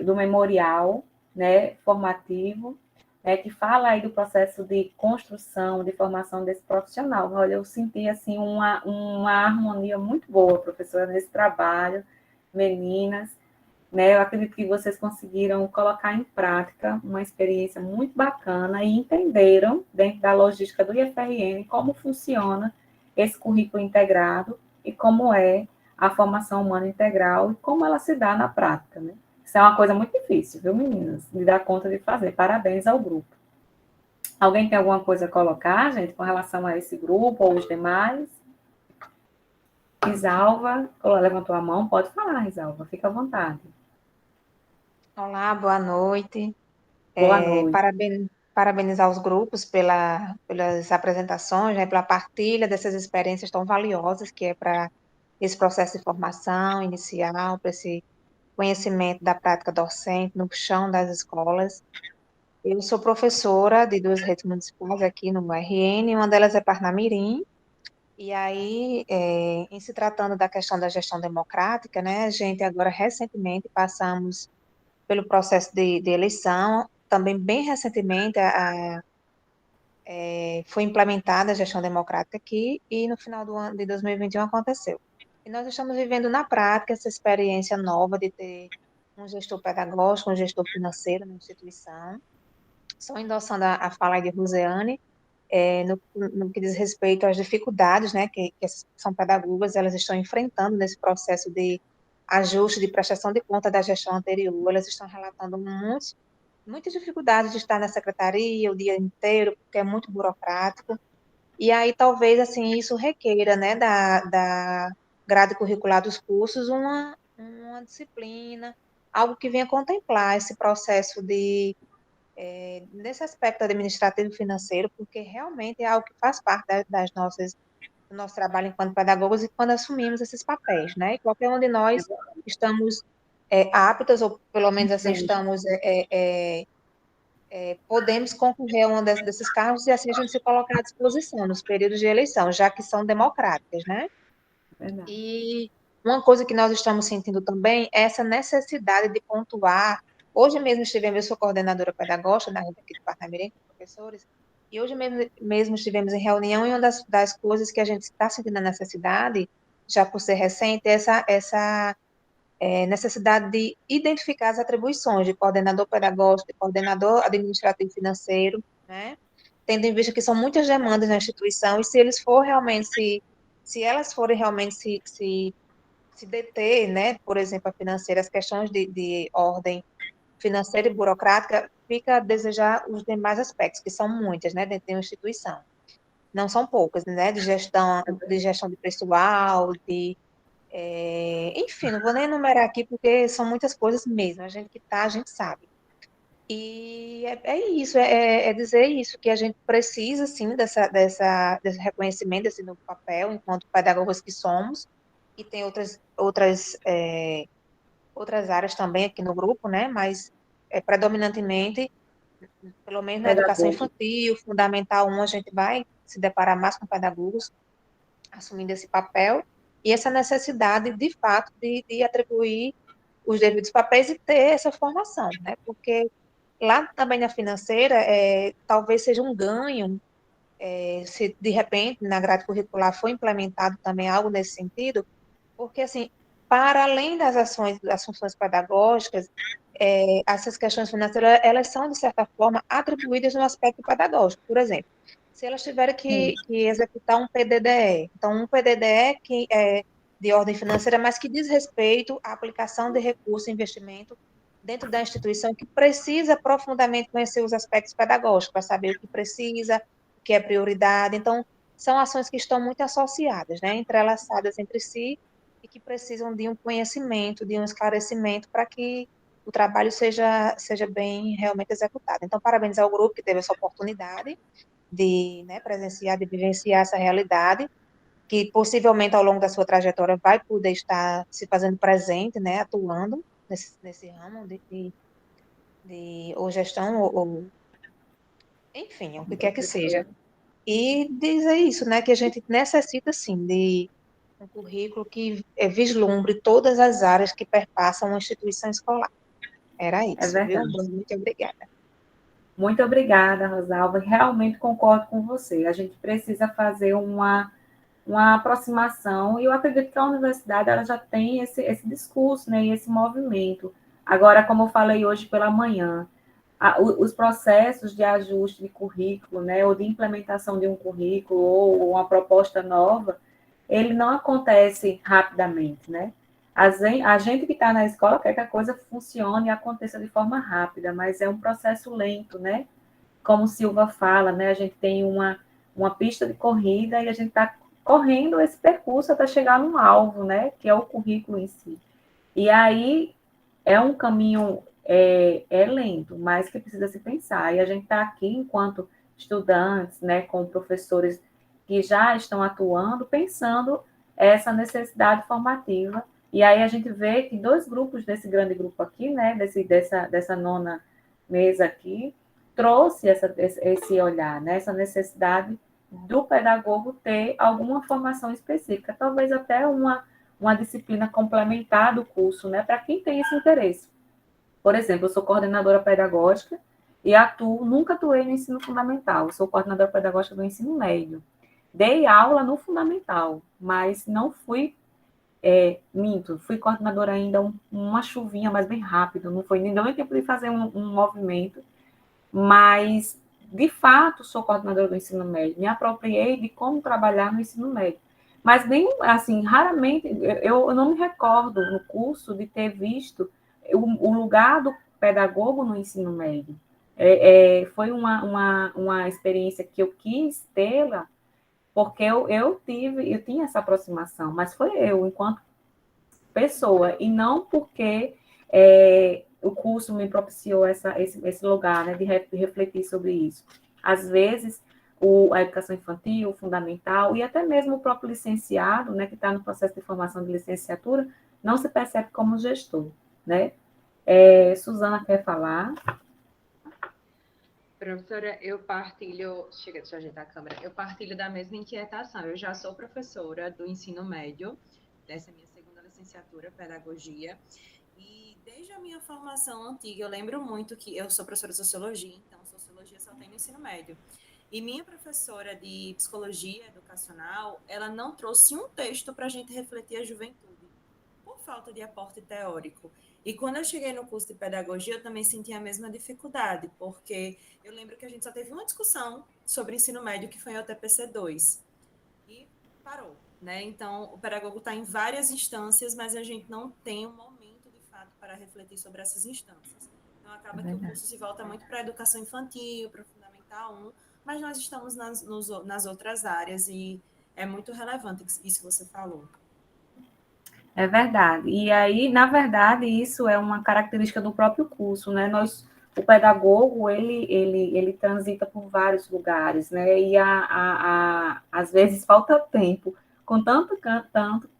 do memorial, né, formativo, né, que fala aí do processo de construção, de formação desse profissional. Olha, eu senti, assim, uma harmonia muito boa, professora, nesse trabalho, meninas, né, eu acredito que vocês conseguiram colocar em prática uma experiência muito bacana e entenderam, dentro da logística do IFRN, como funciona esse currículo integrado e como é a formação humana integral e como ela se dá na prática, né? Isso é uma coisa muito difícil, viu, meninas? De dar conta de fazer. Parabéns ao grupo. Alguém tem alguma coisa a colocar, gente, com relação a esse grupo ou os demais? Risalva, levantou a mão, pode falar, Risalva, fica à vontade. Olá, boa noite. Boa noite. Parabenizar os grupos pelas apresentações, né, pela partilha dessas experiências tão valiosas que é para esse processo de formação inicial, para esse conhecimento da prática docente no chão das escolas. Eu sou professora de duas redes municipais aqui no URN, uma delas é Parnamirim, e aí, em se tratando da questão da gestão democrática, né, a gente agora recentemente passamos pelo processo de eleição, também bem recentemente foi implementada a gestão democrática aqui, e no final do ano de 2021 aconteceu. E nós estamos vivendo na prática essa experiência nova de ter um gestor pedagógico, um gestor financeiro na instituição. Só endossando a fala de Rosiane, no que diz respeito às dificuldades, né, que essas são pedagogas, elas estão enfrentando nesse processo de ajuste, de prestação de conta da gestão anterior, elas estão relatando muitas dificuldades de estar na secretaria o dia inteiro, porque é muito burocrático, e aí talvez, assim, isso requeira, né, da grade curricular dos cursos, uma disciplina, algo que venha contemplar esse processo nesse aspecto administrativo e financeiro, porque realmente é algo que faz parte do nosso trabalho enquanto pedagogos e quando assumimos esses papéis, né? E qualquer um de nós estamos aptos, ou pelo menos assim estamos, podemos concorrer a um desses cargos e assim a gente se colocar à disposição nos períodos de eleição, já que são democráticas, né? Verdade. E uma coisa que nós estamos sentindo também é essa necessidade de pontuar. Hoje mesmo eu sou coordenadora pedagógica da rede aqui de Parnamirim, com professores, e hoje mesmo estivemos em reunião, e uma das coisas que a gente está sentindo a necessidade, já por ser recente, é essa necessidade de identificar as atribuições de coordenador pedagógico, de coordenador administrativo financeiro, né? tendo em vista que são muitas demandas na instituição, e se eles for realmente, se elas forem realmente se deter, né, por exemplo, a financeira, as questões de ordem financeira e burocrática, fica a desejar os demais aspectos, que são muitas, né, dentro de uma instituição. Não são poucas, né, de gestão de pessoal, enfim, não vou nem enumerar aqui, porque são muitas coisas mesmo, a gente que está, a gente sabe. E é isso, é dizer isso, que a gente precisa, sim, desse reconhecimento, desse novo papel, enquanto pedagogos que somos, e tem outras áreas também aqui no grupo, né, mas predominantemente, pelo menos na educação Pedagogo. infantil, fundamental 1, a gente vai se deparar mais com pedagogos assumindo esse papel, e essa necessidade, de fato, de atribuir os devidos papéis e ter essa formação, né, porque lá também na financeira, talvez seja um ganho, se de repente na grade curricular for implementado também algo nesse sentido, porque, assim, para além das funções pedagógicas, essas questões financeiras, elas são, de certa forma, atribuídas no aspecto pedagógico. Por exemplo, se elas tiverem que executar um PDDE, então, um PDDE que é de ordem financeira, mas que diz respeito à aplicação de recurso e investimento dentro da instituição, que precisa profundamente conhecer os aspectos pedagógicos, para saber o que precisa, o que é prioridade. Então, são ações que estão muito associadas, né, entrelaçadas entre si, e que precisam de um conhecimento, de um esclarecimento, para que o trabalho seja bem realmente executado. Então, parabéns ao grupo que teve essa oportunidade de, né, presenciar, de vivenciar essa realidade, que possivelmente ao longo da sua trajetória vai poder estar se fazendo presente, né, atuando nesse ramo ou gestão, enfim, o que quer que seja. E dizer isso, né, que a gente necessita, sim, de um currículo que vislumbre todas as áreas que perpassam uma instituição escolar. Era É isso, viu? verdade. Muito obrigada. Muito obrigada, Rosalva. Realmente concordo com você. A gente precisa fazer uma aproximação, e eu acredito que a universidade ela já tem esse discurso, né, e esse movimento. Agora, como eu falei hoje pela manhã, os processos de ajuste de currículo, né, ou de implementação de um currículo, ou uma proposta nova, ele não acontece rapidamente, né? A gente que está na escola quer que a coisa funcione e aconteça de forma rápida, mas é um processo lento, né? Como Silva fala, né? A gente tem uma pista de corrida e a gente está correndo esse percurso até chegar no alvo, né? Que é o currículo em si. E aí é um caminho lento, mas que precisa se pensar. E a gente está aqui enquanto estudantes, né? Com professores que já estão atuando, pensando essa necessidade formativa. E aí a gente vê que 2 grupos desse grande grupo aqui, né? Dessa nona mesa aqui, trouxe esse olhar, né? Essa necessidade do pedagogo ter alguma formação específica, talvez até uma disciplina complementar do curso, né? Para quem tem esse interesse. Por exemplo, eu sou coordenadora pedagógica e nunca atuei no ensino fundamental, eu sou coordenadora pedagógica do ensino médio. Dei aula no fundamental, mas não fui, fui coordenadora ainda uma chuvinha, mas bem rápido, não deu nem tempo de fazer um movimento, mas, de fato, sou coordenadora do ensino médio, me apropriei de como trabalhar no ensino médio. Mas, bem, assim, raramente, eu não me recordo no curso de ter visto o lugar do pedagogo no ensino médio. Foi uma experiência que eu quis tê-la, porque eu tinha essa aproximação, mas foi eu, enquanto pessoa, e não porque o curso me propiciou esse lugar, né, de refletir sobre isso. Às vezes, a educação infantil, o fundamental, e até mesmo o próprio licenciado, né, que está no processo de formação de licenciatura, não se percebe como gestor, né? Suzana quer falar? Professora, eu partilho, deixa eu ajeitar a câmera, eu partilho da mesma inquietação. Eu já sou professora do ensino médio, dessa minha segunda licenciatura, Pedagogia, e desde a minha formação antiga, eu lembro muito que eu sou professora de Sociologia, então Sociologia só tem no ensino médio. E minha professora de Psicologia Educacional, ela não trouxe um texto para a gente refletir a juventude. Por falta de aporte teórico. E quando eu cheguei no curso de pedagogia, eu também senti a mesma dificuldade, porque eu lembro que a gente só teve uma discussão sobre ensino médio, que foi em UTPC 2, e parou, né? Então, o pedagogo está em várias instâncias, mas a gente não tem um momento, de fato, para refletir sobre essas instâncias. Então, acaba que o curso se volta muito para a educação infantil, para o Fundamental 1, mas nós estamos nas outras áreas e é muito relevante isso que você falou. É verdade. E aí, na verdade, isso é uma característica do próprio curso, né? O pedagogo, ele transita por vários lugares, né? E às vezes falta tempo, com tanto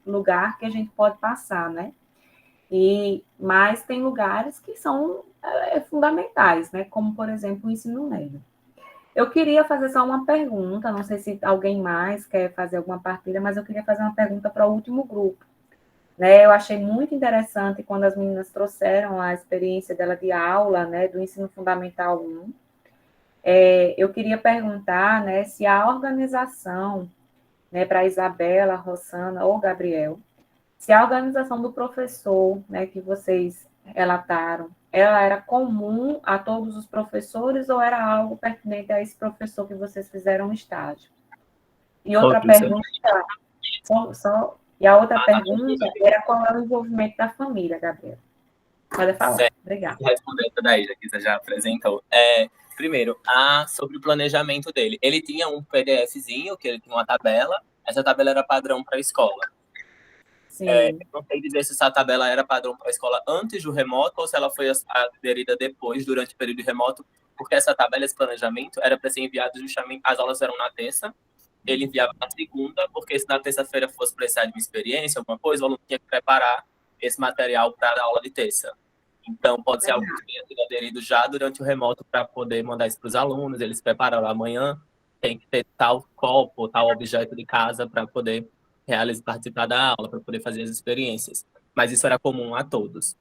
lugar que a gente pode passar, né? Mas tem lugares que são fundamentais, né? Como, por exemplo, o ensino médio. Eu queria fazer só uma pergunta, não sei se alguém mais quer fazer alguma partilha, mas eu queria fazer uma pergunta para o último grupo. Né, eu achei muito interessante quando as meninas trouxeram a experiência dela de aula, né, do ensino fundamental 1. Eu queria perguntar, né, se a organização, né, para Isabela, Rossana ou Gabriel, se a organização do professor, né, que vocês relataram, ela era comum a todos os professores ou era algo pertinente a esse professor que vocês fizeram um estágio? E outra pergunta, E a outra pergunta era qual é o envolvimento da família, Gabriel. Pode falar. Certo. Obrigada. Respondendo daí, já que você já apresentou. Primeiro, sobre o planejamento dele. Ele tinha um PDFzinho, que ele tinha uma tabela. Essa tabela era padrão para a escola. Sim. Não sei dizer se essa tabela era padrão para a escola antes do remoto ou se ela foi aderida depois, durante o período remoto, porque essa tabela, esse planejamento, era para ser enviado justamente, as aulas eram na terça, ele enviava na segunda, porque se na terça-feira fosse precisar de uma experiência, alguma coisa, o aluno tinha que preparar esse material para a aula de terça. Então, pode ser algo que tenha sido aderido já durante o remoto para poder mandar isso para os alunos, eles prepararam amanhã, tem que ter tal copo, tal objeto de casa para poder participar da aula, para poder fazer as experiências. Mas isso era comum a todos.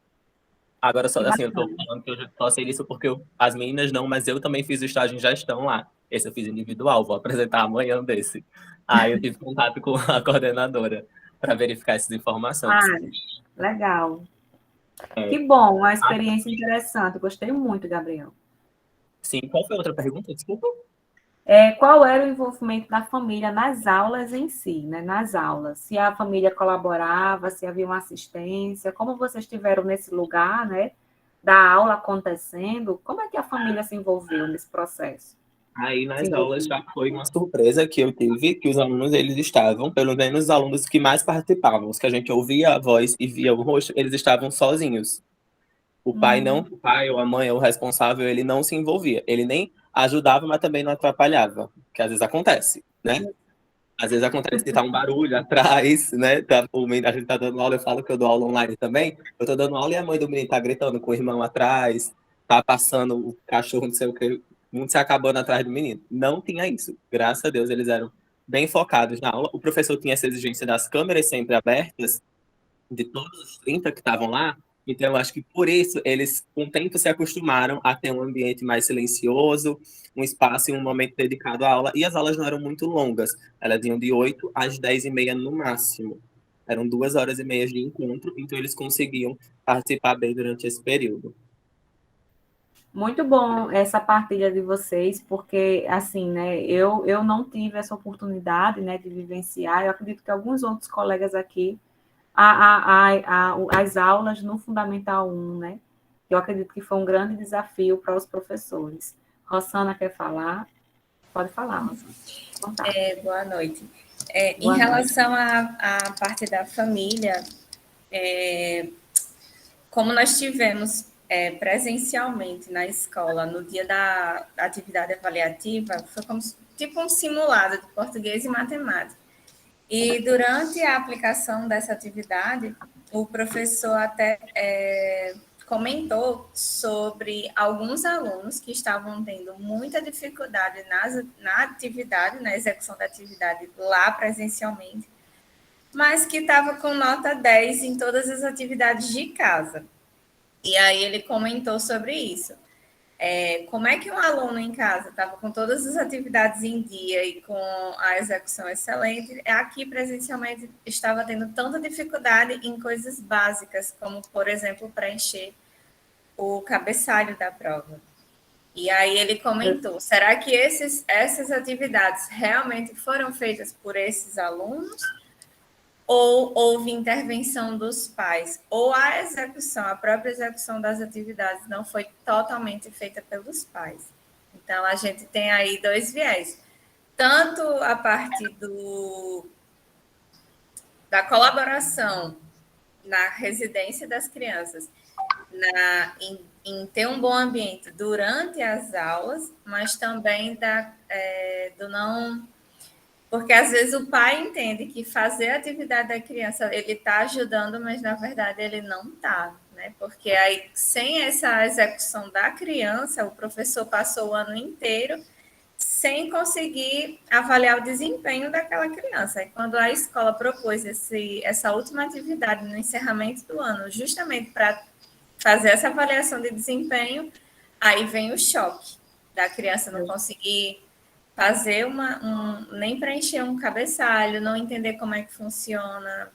Agora, só assim, eu estou falando que eu já só sei isso porque as meninas não, mas eu também fiz o estágio em gestão lá. Esse eu fiz individual, vou apresentar amanhã desse. Aí eu tive contato com a coordenadora para verificar essas informações. Legal. Que bom, uma experiência interessante. Gostei muito, Gabriel. Sim, qual foi a outra pergunta? Desculpa. Qual era o envolvimento da família nas aulas em si, né? Nas aulas? Se a família colaborava, se havia uma assistência, como vocês estiveram nesse lugar, né? Da aula acontecendo, como é que a família se envolveu nesse processo? Aí nas aulas já foi uma surpresa que eu tive, que os alunos, eles estavam, pelo menos os alunos que mais participavam, os que a gente ouvia a voz e via o rosto, eles estavam sozinhos. O pai ou a mãe, ou o responsável, ele não se envolvia. Ele nem ajudava, mas também não atrapalhava, que às vezes acontece, né? Às vezes acontece que tá um barulho atrás, né? A gente tá dando aula, eu falo que eu dou aula online também. Eu tô dando aula e a mãe do menino tá gritando com o irmão atrás, tá passando o cachorro, não sei o que, muito se acabando atrás do menino. Não tinha isso. Graças a Deus, eles eram bem focados na aula. O professor tinha essa exigência das câmeras sempre abertas, de todos os 30 que estavam lá. Então, eu acho que por isso eles, com o tempo, se acostumaram a ter um ambiente mais silencioso, um espaço e um momento dedicado à aula. E as aulas não eram muito longas. Elas iam de 8 às 10h30 no máximo. Eram 2h30 de encontro, então eles conseguiam participar bem durante esse período. Muito bom essa partilha de vocês, porque, assim, né, eu não tive essa oportunidade, né, de vivenciar. Eu acredito que alguns outros colegas aqui, as aulas no Fundamental 1, né? Eu acredito que foi um grande desafio para os professores. Rossana quer falar? Pode falar, Rossana. Boa noite. Em relação à parte da família, como nós tivemos presencialmente na escola, no dia da atividade avaliativa, foi como tipo um simulado de português e matemática. E durante a aplicação dessa atividade, o professor até comentou sobre alguns alunos que estavam tendo muita dificuldade na atividade, na execução da atividade lá presencialmente, mas que estava com nota 10 em todas as atividades de casa. E aí ele comentou sobre isso. Como é que um aluno em casa estava com todas as atividades em dia e com a execução excelente, aqui presencialmente estava tendo tanta dificuldade em coisas básicas, como, por exemplo, preencher o cabeçalho da prova. E aí ele comentou, será que essas atividades realmente foram feitas por esses alunos? Ou houve intervenção dos pais? Ou a própria execução das atividades não foi totalmente feita pelos pais? Então, a gente tem aí dois viés. Tanto a parte da colaboração na residência das crianças, em ter um bom ambiente durante as aulas, mas também do não... Porque, às vezes, o pai entende que fazer a atividade da criança, ele está ajudando, mas, na verdade, ele não está, né? Porque aí, sem essa execução da criança, o professor passou o ano inteiro sem conseguir avaliar o desempenho daquela criança. E quando a escola propôs essa última atividade no encerramento do ano, justamente para fazer essa avaliação de desempenho, aí vem o choque da criança não conseguir fazer nem preencher um cabeçalho, não entender como é que funciona,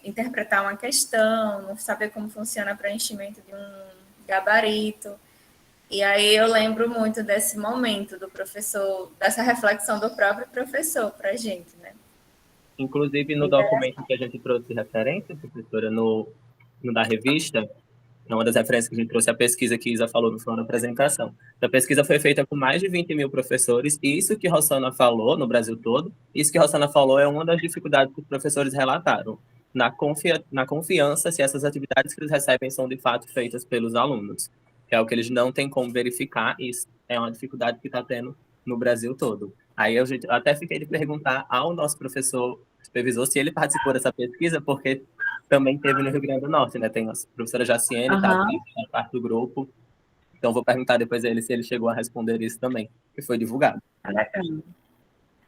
interpretar uma questão, não saber como funciona o preenchimento de um gabarito. E aí eu lembro muito desse momento do professor, dessa reflexão do próprio professor para a gente, né? Inclusive, no documento que a gente trouxe referência, professora, no da revista, uma das referências que a gente trouxe, a pesquisa que Isa falou no final da apresentação. A pesquisa foi feita com mais de 20 mil professores, e isso que Rossana falou no Brasil todo, isso que Rossana falou é uma das dificuldades que os professores relataram, na confiança se essas atividades que eles recebem são de fato feitas pelos alunos. É o que eles não têm como verificar, e isso é uma dificuldade que está tendo no Brasil todo. Aí eu até fiquei de perguntar ao nosso professor supervisor se ele participou dessa pesquisa, porque também teve no Rio Grande do Norte, né? Tem a professora Jaciene, tá parte do grupo. Então, vou perguntar depois a ele se ele chegou a responder isso também, que foi divulgado.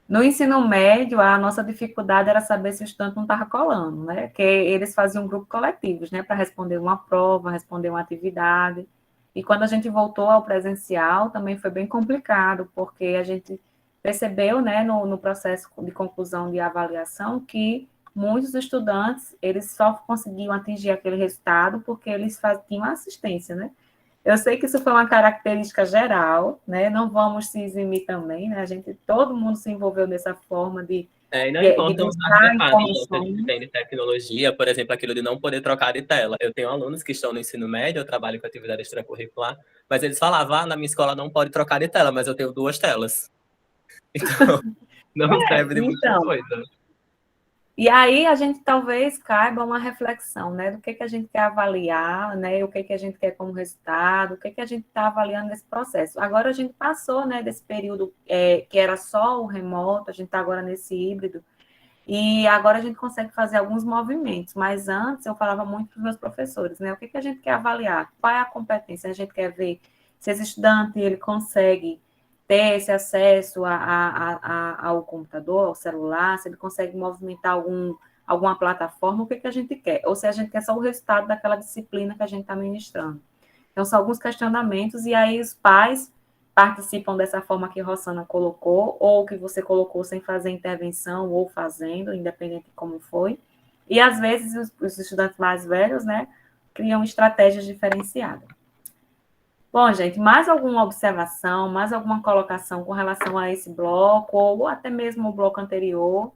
No ensino médio, a nossa dificuldade era saber se o estudante não estava colando, né? Porque eles faziam grupos coletivos, né? Para responder uma prova, responder uma atividade. E quando a gente voltou ao presencial, também foi bem complicado, porque a gente percebeu, né, no processo de conclusão de avaliação, que muitos estudantes, eles só conseguiam atingir aquele resultado porque eles tinham assistência, né? Eu sei que isso foi uma característica geral, né? Não vamos se eximir também, né? Todo mundo se envolveu nessa forma de e não importa os artefatos que a gente tem de tecnologia, por exemplo, aquilo de não poder trocar de tela. Eu tenho alunos que estão no ensino médio, eu trabalho com atividade extracurricular, mas eles falavam, na minha escola não pode trocar de tela, mas eu tenho 2 telas. Então, não serve de muita coisa. E aí a gente talvez caiba uma reflexão, né, do que a gente quer avaliar, né, o que a gente quer como resultado, o que a gente está avaliando nesse processo. Agora a gente passou, né, desse período que era só o remoto, a gente está agora nesse híbrido, e agora a gente consegue fazer alguns movimentos, mas antes eu falava muito para os meus professores, né, o que a gente quer avaliar, qual é a competência, a gente quer ver se esse estudante ele consegue ter esse acesso ao computador, ao celular, se ele consegue movimentar alguma plataforma, o que a gente quer, ou se a gente quer só o resultado daquela disciplina que a gente está ministrando. Então, são alguns questionamentos, e aí os pais participam dessa forma que Rossana colocou, ou que você colocou sem fazer intervenção, ou fazendo, independente de como foi, e às vezes os estudantes mais velhos, né, criam estratégias diferenciadas. Bom, gente, mais alguma observação, mais alguma colocação com relação a esse bloco, ou até mesmo o bloco anterior?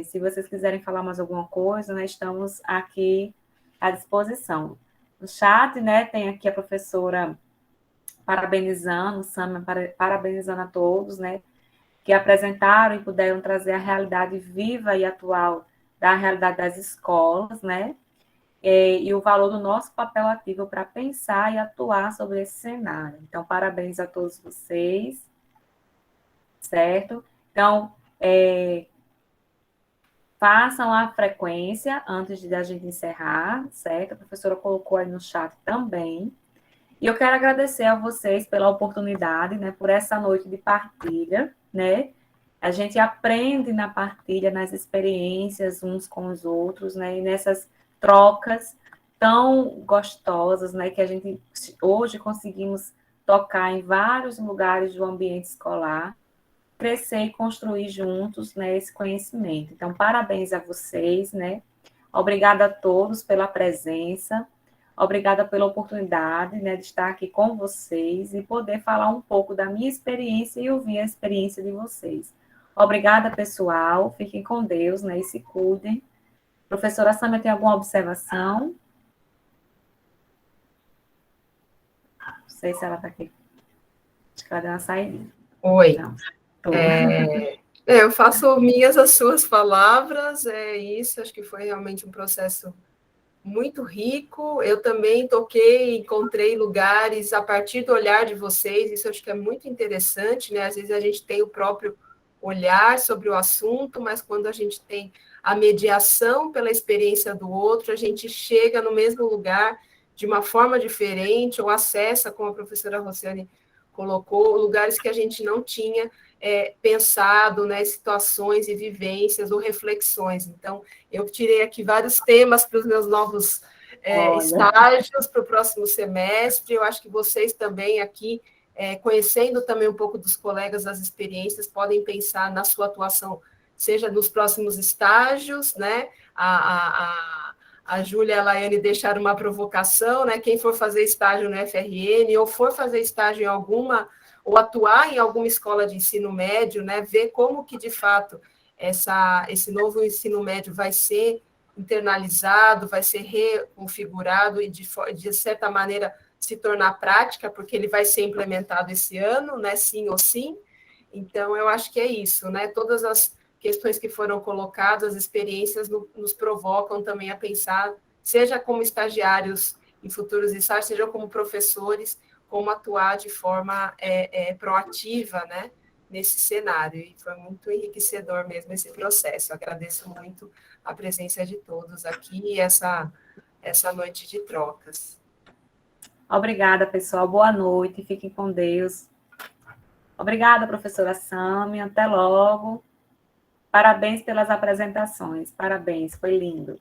Se vocês quiserem falar mais alguma coisa, né, estamos aqui à disposição. No chat, né, tem aqui a professora parabenizando, Sâmia, parabenizando a todos, né, que apresentaram e puderam trazer a realidade viva e atual da realidade das escolas, né, e o valor do nosso papel ativo para pensar e atuar sobre esse cenário. Então, parabéns a todos vocês, certo? Então, façam a frequência antes de a gente encerrar, certo? A professora colocou aí no chat também. E eu quero agradecer a vocês pela oportunidade, né, por essa noite de partilha, né? A gente aprende na partilha, nas experiências uns com os outros, né? E nessas trocas, tão gostosas, né, que a gente hoje conseguimos tocar em vários lugares do ambiente escolar, crescer e construir juntos, né, esse conhecimento. Então, parabéns a vocês, né? Obrigada a todos pela presença, obrigada pela oportunidade, né, de estar aqui com vocês e poder falar um pouco da minha experiência e ouvir a experiência de vocês. Obrigada, pessoal. Fiquem com Deus, né, e se cuidem. Professora Sâmia, tem alguma observação? Não sei se ela está aqui. Acho que ela deu uma saída. Oi. Não. Eu faço minhas as suas palavras, é isso, acho que foi realmente um processo muito rico. Eu também toquei, encontrei lugares a partir do olhar de vocês, isso acho que é muito interessante, né? Às vezes a gente tem o próprio olhar sobre o assunto, mas quando a gente tem a mediação pela experiência do outro, a gente chega no mesmo lugar de uma forma diferente, ou acessa, como a professora Rosiane colocou, lugares que a gente não tinha pensado, né, situações e vivências ou reflexões. Então, eu tirei aqui vários temas para os meus novos estágios para o próximo semestre. Eu acho que vocês também aqui, conhecendo também um pouco dos colegas, das experiências, podem pensar na sua atuação, seja nos próximos estágios, né? A Júlia e a Laiane deixaram uma provocação, né? Quem for fazer estágio no FRN ou for fazer estágio em alguma, ou atuar em alguma escola de ensino médio, né? Ver como que, de fato, esse novo ensino médio vai ser internalizado, vai ser reconfigurado e, de certa maneira, se tornar prática, porque ele vai ser implementado esse ano, né? Sim ou sim. Então, eu acho que é isso, né? Todas as questões que foram colocadas, as experiências nos provocam também a pensar, seja como estagiários em futuros estágios, seja como professores, como atuar de forma proativa, né, nesse cenário. E foi muito enriquecedor mesmo esse processo. Eu agradeço muito a presença de todos aqui e essa noite de trocas. Obrigada, pessoal. Boa noite. Fiquem com Deus. Obrigada, professora Sâmia. Até logo. Parabéns pelas apresentações. Parabéns. Foi lindo.